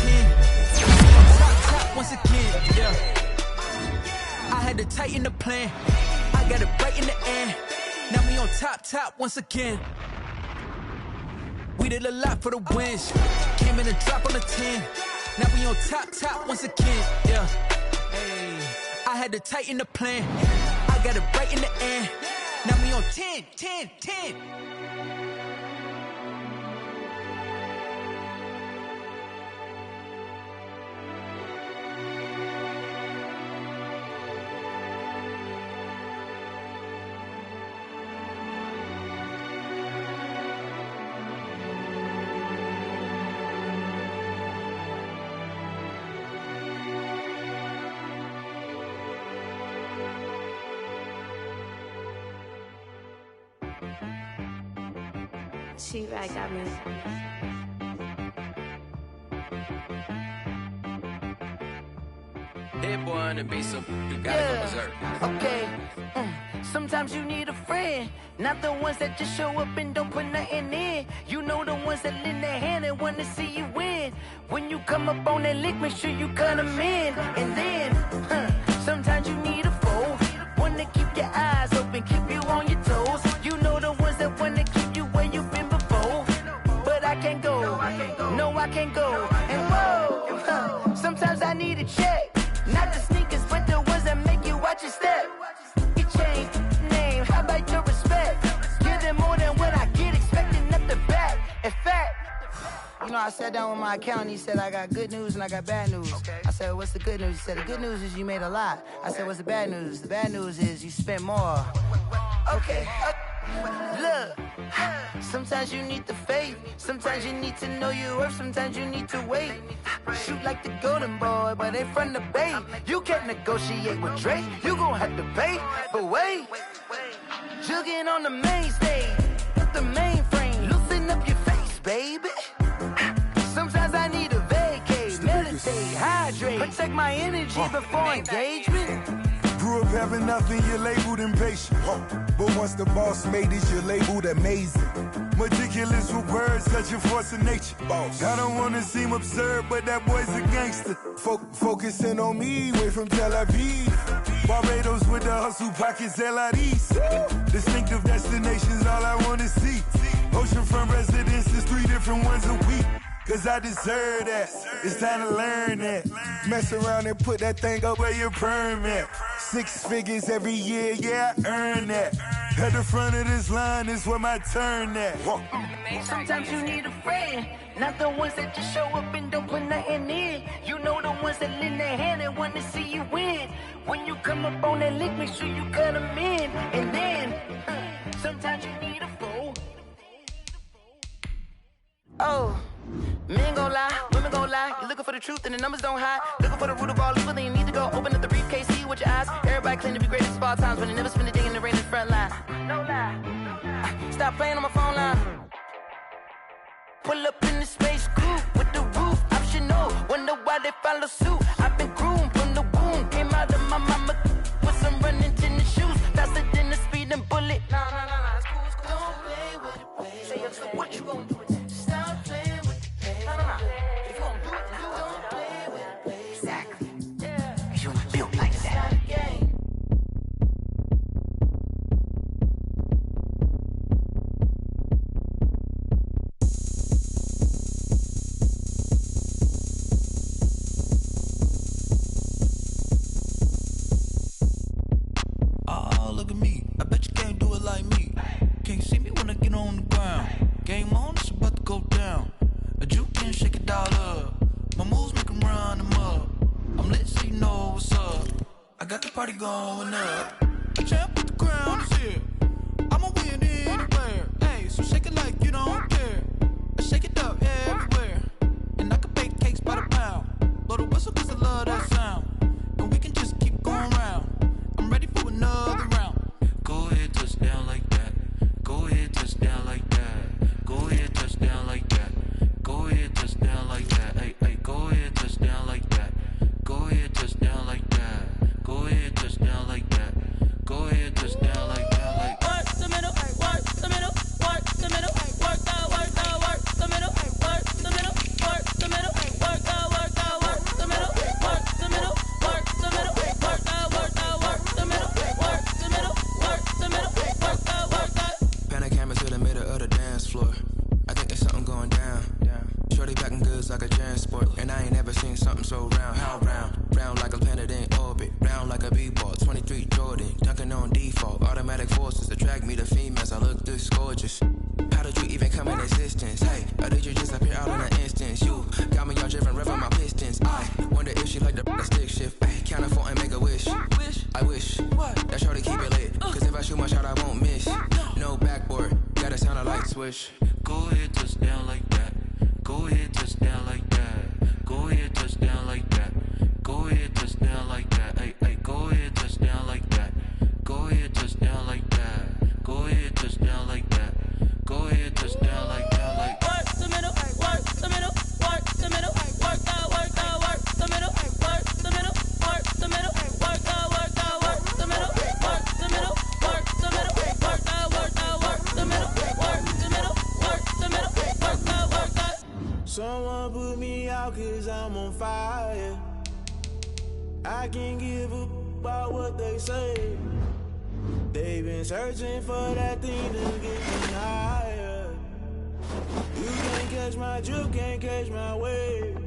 Top once again. Yeah. I had to tighten the plan. I got it right in the end. Now we on top once again. We did a lot for the wins. Came in a drop on the 10. Now we on top once again. Yeah. Hey, I had to tighten the plan. I got it right in the end. Now we on 10. She right got me. That boy on the beat, so you gotta go berserk. Okay. Sometimes you need a friend, not the ones that just show up and don't put nothing in. You know the ones that lend their hand and want to see you win. When you come up on that lick, make sure you cut them in. And then, sometimes you need a foe, one to keep your eyes open, keep you on your toes. You know the ones that want to keep you where you've been before. But I can't go, no I can't go. And whoa, sometimes I need a check, not the sneakers, but the ones that make you watch your step. Your chain, name, how about your respect? Give them more than what I get, expecting up the back. In fact, you know, I sat down with my accountant, he said I got good news and I got bad news. I said, what's the good news? He said, the good news is you made a lot. I said, what's the bad news? The bad news is you spent more. Okay, look, sometimes you need the faith, sometimes you need to know your worth, sometimes you need to wait. Shoot like the golden boy, but they from the bay. You can't negotiate with Drake, you gon' have to pay. But wait, jugging on the main stage, the mainframe, loosen up your face, baby. Sometimes I need a vacate, meditate, hydrate, protect my energy before engagement. Grew up having nothing, you're labeled impatient. But once the boss made it, you're labeled amazing. Meticulous with words, such a force of nature. I don't wanna seem absurd, but that boy's a gangster. Focusing on me, way from Tel Aviv. Barbados with the hustle pockets, LIDs. Distinctive destinations, all I wanna see. Oceanfront residences, 3 different ones a week. Cause I deserve that, it's time to learn that. Mess around and put that thing up where your permit. 6 figures every year, yeah, I earn that. At the front of this line is where my turn at. Sometimes you need a friend, not the ones that just show up and don't put nothing in. You know the ones that lend their hand and want to see you win. When you come up on that lick, make sure you cut them in. And then, sometimes you need a foe. Oh, men gon' lie, women gon' lie. You're looking for the truth and the numbers don't hide. Looking for the root of all evil, then you need to go open up the briefcase, see with your eyes. Everybody claim to be greatest of all times, but they never spend a day in the rain in the front line. No lie. Stop playing on my phone line. Pull up in the space coupe with the roof optional. Wonder why they follow suit. I've been groomed from the womb. Came out of my mama with some running tennis shoes. Faster than the speeding bullet. Nah, it's cool, it's cool. Don't play with it, play. Say what you gon' do? Stop playing with it, play. Nah. If you gon' do it, you don't play with it, play. Exactly. Yeah. Cause you ain't built like that. Look at me, I bet you can't do it like me. Can't see me when I get on the ground. Game on, it's about to go down. A juke can shake it all up. My moves make them run them up. I'm lit so you know what's up. I got the party going up. Champ with the crown is here. I'ma win anywhere. Hey, so shake it like you don't care. I shake it up everywhere. And I can bake cakes by the pound. Blow the whistle cause I love that sound. And we can just keep going round. I'm ready for another round. Go ahead, touch down like that. Go ahead, touch down like that. Go ahead, touch down like that. Go ahead, touch down like that. Hey, hey, go ahead, touch down like that. Go ahead, touch down like that. Go ahead, touch down like that. Go ahead, touch down like that. Like work the middle, work the middle, work the middle, work the middle, work the middle, work the middle, work the middle, work the middle, work the middle, work the middle, work the middle, work the middle, work the middle, work the. Pan a camera to the middle of the dance floor. I think there's something going down. Shorty backing goods like a transport, and I ain't never seen something so round. How round? Round like a planet in orbit, round like a b-ball. 23 Jordan, dunking on default. Automatic forces attract me to females. I look this gorgeous. How did you even come in existence? Hey, or did you just appear out in an instance? You got me all driven, revving my pistons. I wonder if she like the stick shift. Ay, count a 4 and make a wish. I wish that shorty keep it lit. Cause if I shoot my shot, I won't miss. No backboard, gotta sound a light switch. Go ahead, touch down like that. Go ahead, touch down like that. Go ahead, touch down like that. Go ahead, touch down like that. Hey, hey, go ahead, touch down like that. Go ahead, touch down like that. Go ahead, touch down like that. Go ahead, touch down like that. Like work the middle, work the middle, work the middle, work the middle, work the middle, work the middle, work the middle, work the middle, work the middle, work the middle, work put me out 'cause I'm on fire. I can't give a about what they say. They've been searching for that thing to get me higher. You can't catch my drift, can't catch my wave.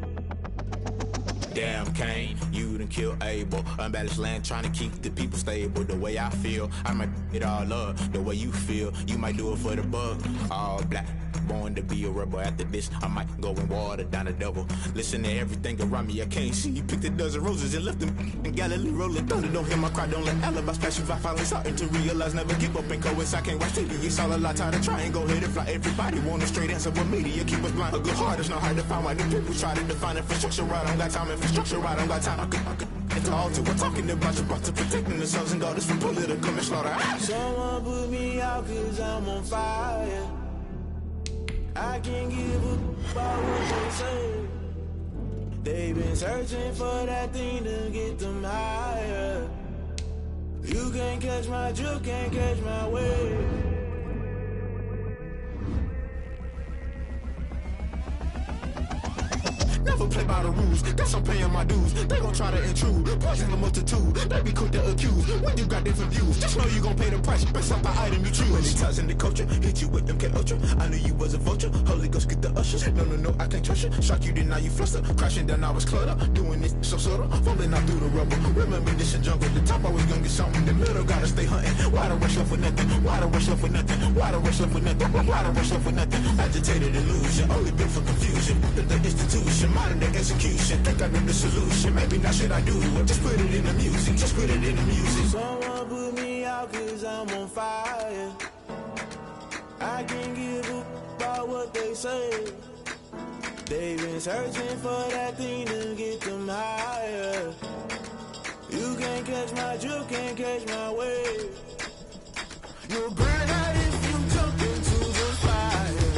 Damn, Kane, you done killed Abel. Unbalanced land, trying to keep the people stable. The way I feel, I might it all up. The way you feel, you might do it for the buck. All black, born to be a rebel. After this, I might go and water down the devil. Listen to everything around me, I can't see. You picked a dozen roses and left them in Galilee rolling thunder. Don't hear my cry, don't let alibis pass you by. Finally starting to realize, never give up and coexist. I can't watch TV, it's all a lot. Time to try and go ahead and fly. Everybody want a straight answer, but media keep us blind. A good heart is not hard to find. Why the people try to define infrastructure right? I don't got time, infrastructure right, I don't got time. I could it's all to we're talking about you, about to protecting the sons and daughters from political and slaughter. Someone put me out 'cause I'm on fire. I can't give a about what they say. They've been searching for that thing to get them higher. You can't catch my drift, can't catch my wave. Never play by the rules, guess I'm paying my dues. They gon' try to intrude, poison the multitude. They be quick to accuse, when you got different views. Just know you gon' pay the price, based off the item you choose. Many times in the culture, hit you with them K Ultra. I knew you was a vulture, Holy Ghost get the ushers. No, I can't trust you. Shock you, then now you fluster. Crashing down, I was cluttered. Doing this so subtle, falling out through the rubble. Remember this a jungle, the top always gonna get something. The middle gotta stay hunting. Why the rush left for nothing? Why the rush left for nothing? Why the rush left for nothing? Why the rush left for nothing? Agitated illusion, only built for confusion. The institution, modern day execution. Think I know the solution. Maybe not should I do it? Just put it in the music. Just put it in the music. Someone put me out 'cause I'm on fire. I can't give a about what they say. They've been searching for that thing to get them higher. You can't catch my drift, can't catch my wave. You'll burn out if you jump into the fire.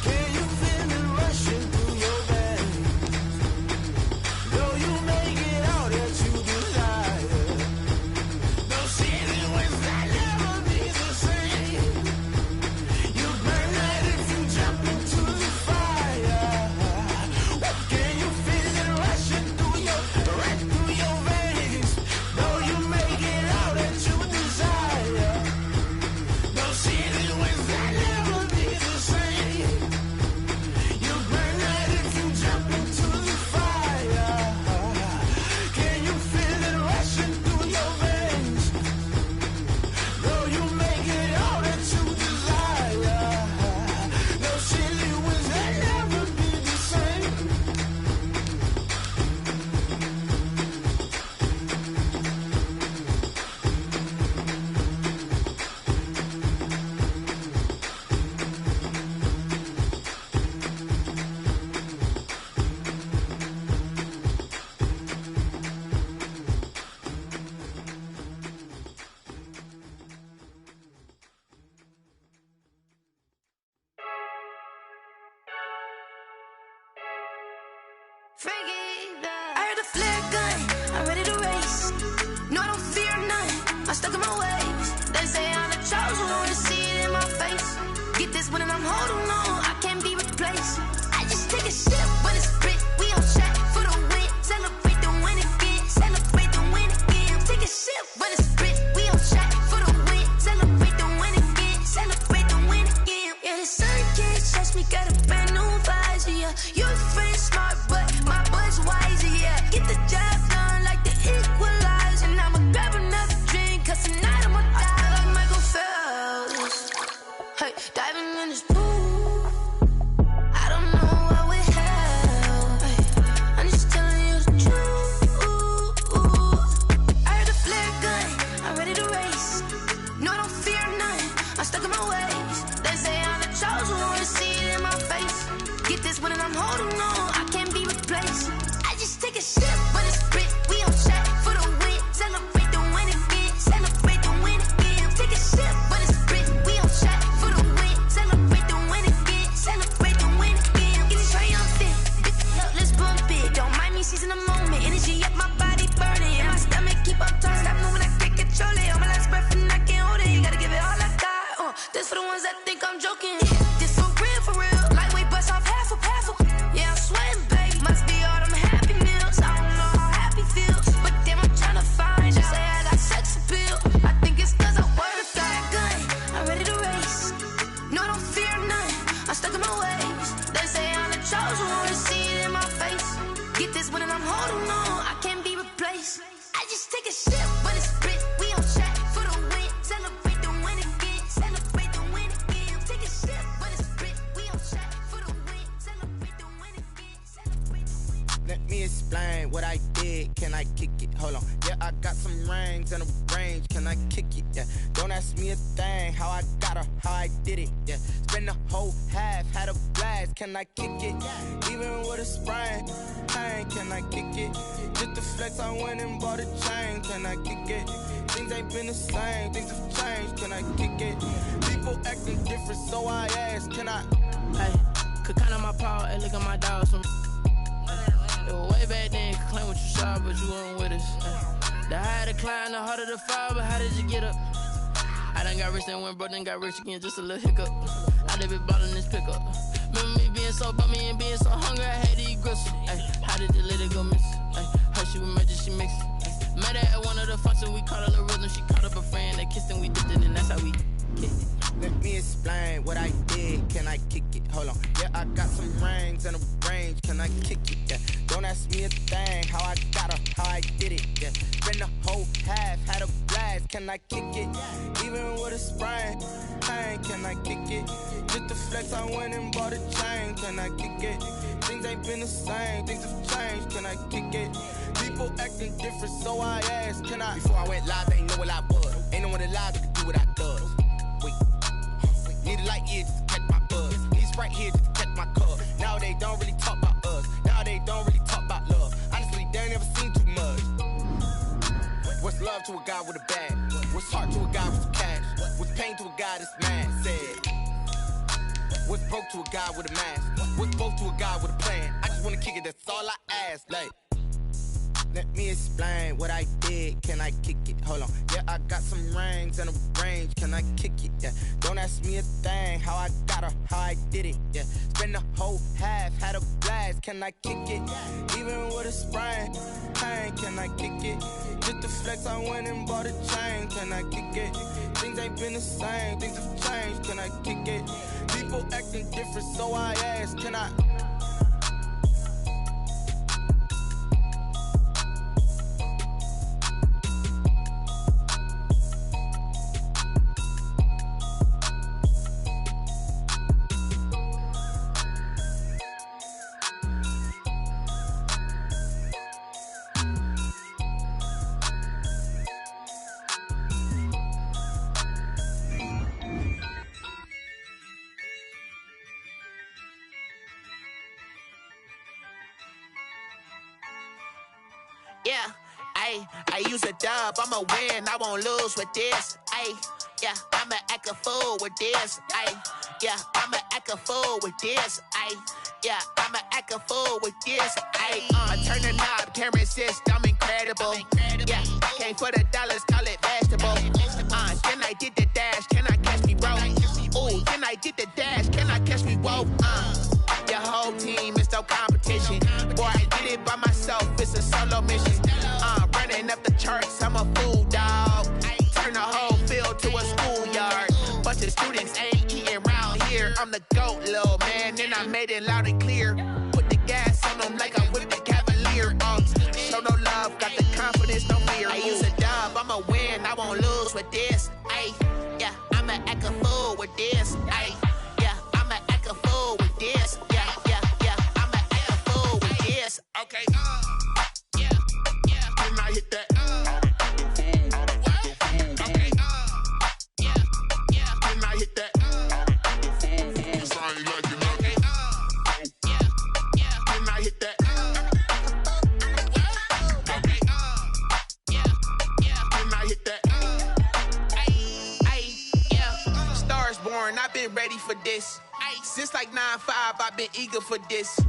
Can you feel it rushing through your veins? Though you make it out that you desire. Those feelings that never be the same. You burn out if you jump into the fire. Can you feel it rushing through your veins? Though you make it out that you desire. Those feelings that never be the same. You burn out if you jump into the fire. Can you feel it rushing through your veins? Though you make it out that you desire. Those feelings that never be the same. I heard a flare gun, I'm ready to race. No, I don't fear nothing, I'm stuck in my ways. They say I'm the chosen one, see it in my face. Get this one and I'm holding on, I can't be replaced. I just take a sip when it's split, we on shot for the win. Celebrate the win again, celebrate the win again. Take a sip when it's split, we on shot for the win. Celebrate the win again, celebrate the win again. Yeah, the sun can't touch me, got a brand new visor, yeah. Your friend smart, but my bud's wiser, yeah. Get the job done like the equalizer. And I'ma grab another drink, 'cause tonight I'ma die like Michael Phelps. Hey, diving in this pool, I don't know what we have. Hey, I'm just telling you the truth. I heard a flare gun, I'm ready to race. No, I don't fear nothing, I'm stuck in my ways. They say I'm the chosen one, see it in my face. Get this one and I'm holding on, Let's take a sip, but it's spit. We on track for the win. Celebrate the win again. Celebrate the win again. Take a sip, but it's spit. We on track for the win. Celebrate the win again. Celebrate the win. Let me explain what I did. Can I kick it? Hold on. Yeah, I got some rings and a range. Can I kick it? Yeah. Don't ask me a thing. How I got her, how I did it. Yeah. Spend the whole half, had a blast. Can I kick it? Even with a sprain. Hey, can I kick it? Just the flex, I went and bought a chain. Can I kick it? Things ain't been the same. Things have changed. Can I kick it? People acting different, so I ask. Can I? Hey, could count on my power. Hey, look at my dog. Some way back then, could claim what you saw, but you weren't with us. The higher the climb, the harder the fall, but how did you get up? I done got rich and went broke, then got rich again, just a little hiccup. I done been ballin' this pickup. Remember me being so bummy and being so hungry, I had to eat gristle. Ay, how did the lady go miss? Ay, how she was magic, she mixed. Met her at one of the functions, we caught a little rhythm. She caught up a friend, they kissed and we dipped it, and that's how we kicked it. Let me explain what I did. Can I kick it? Hold on. Yeah, I got some rings and a range. Can I kick it? Yeah. Don't ask me a thing. How I got her, how I did it. Yeah. Spend the whole half, had a blast. Can I kick it? Even with a sprain. Hey, can I kick it? Just the flex, I went and bought a chain. Can I kick it? Things ain't been the same. Things have changed. Can I kick it? People acting different, so I asked. Can I? Before I went live, they ain't know what I was. Ain't no one alive that could do what I does. Need a light year just to catch my buzz. Need Sprite here just to catch my cup. Now they don't really talk about us. Now they don't really talk about love. Honestly, they ain't never seen too much. What's love to a guy with a bag? What's heart to a guy with some cash? What's pain to a guy that's mad? Said. What's broke to a guy with a mask? What's both to a guy with a plan? I just wanna kick it, that's all I ask. Like, let me explain what I did. Can I kick it? Hold on. Yeah, I got some rings and a range. Can I kick it? Yeah. Don't ask me a thing. How I got her, how I did it. Yeah. Spend the whole half, had a blast. Can I kick it? Even with a sprain. Hey, can I kick it? Just the flex, I went and bought a chain. Can I kick it? Things ain't been the same. Things have changed. Can I kick it? People acting different, so I ask. Can I? Yeah, I use a dub, I'ma win, I won't lose with this. Yeah, I'ma act a fool with this. Yeah, I'ma act a fool with this. Yeah, I'ma act a fool with this. I turn the knob, can't resist, I'm incredible. Yeah, came for the dollars, call it vegetable. Then I did the dash, can I catch me, bro? Ooh, then I did the dash, can I catch me, whoa? Your whole team is no competition. Boy, I did it by myself, it's a solo mission. Running up the charts, I'm a fool, dog. Turn the whole field to a schoolyard. Bunch of students ain't eating round here. I'm the GOAT, little man, and I made it loud and clear. Put the gas on them like I'm with the Cavalier. Show no love, got the confidence, no fear. I use a dub, I'ma win, I won't lose with this. Yeah, I'ma act a fool with this. Yeah, I'ma act a fool with this. Yeah, I'ma act a fool with this. Okay, yeah, when I hit that. Okay, yeah, when I hit that. I ain't like it, okay, yeah, when I hit that. Okay, yeah, when I hit that. Yeah, stars born, I've been ready for this. Since like 9-5, I've been eager for this.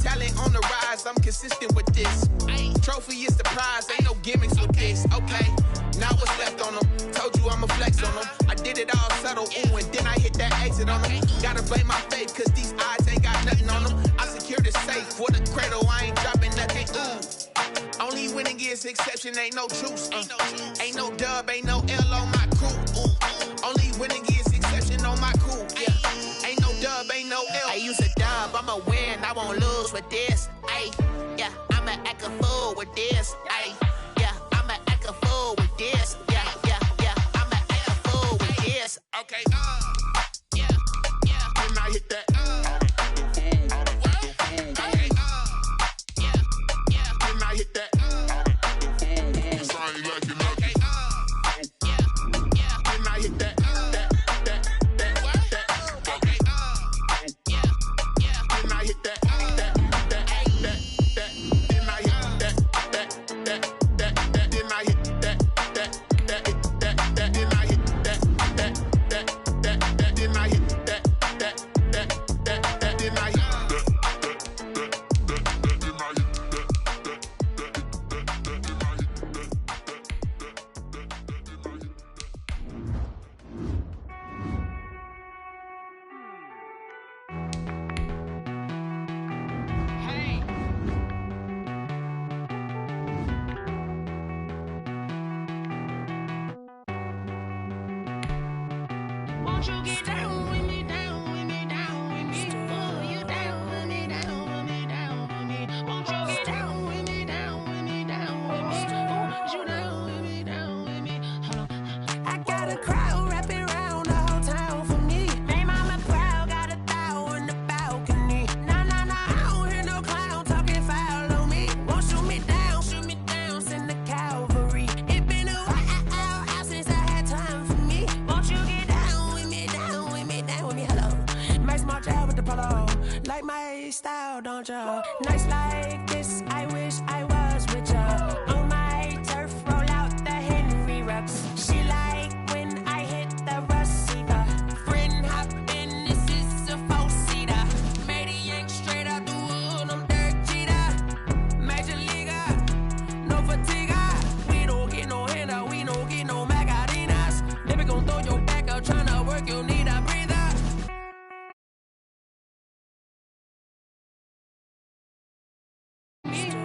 Talent on the rise, I'm consistent with this. Trophy is the prize, ain't no gimmicks with this. Okay, now what's left on them? Told you I'ma flex on them. I did it all subtle, ooh, and then I hit that exit on them. Gotta blame my faith, cause these odds ain't got nothing on them. I secured the safe for the cradle, I ain't dropping nothing, ooh. Only winning is exception, ain't no truce. Ain't no dub, ain't no L on my crew. Ooh. Only winning is exception on my crew. Yeah, ain't no dub, ain't no L. I use a dub, I'ma win, I won't lose with this. Yeah, I'ma act a fool with this. Yeah, I'ma act a this. Yeah, yeah, yeah. I'ma act a fool with this. Okay, yeah, yeah. Then I hit that. Okay, yeah, yeah. Then I hit that. Cause I ain't liking nothing. Yeah, yeah. Then I hit that. Okay, yeah, yeah. Then I hit that. Won't you get down with me, down with me, down with me? Oh, you down with me, down with me, down with me. Won't you get down with me, down with me, down with me? Oh, you down with me, down with me? Hold on. I got a crowd wrapping around the whole town for me. They mama proud, got a thou on the balcony. Nah, nah, nah, I don't hear no clown talking foul on me. Won't shoot me down, send the cavalry. It been a while since I had time for me. Won't you get down with me, down with me, down with me? Hello. Max March out with the polo. Like my style, don't ya? Nights like this, I wish I was with ya. On my turf, roll out the Henry Rux. She like when I hit the receiver. Friend hop in, this is a four-seater. Made a yank straight out the wood, I'm Derek Jeter. Major leaguer, no fatigue. We don't get no handout, we don't get no Macarinas. Never gon' throw your back out, tryna work, you need a breather. Me.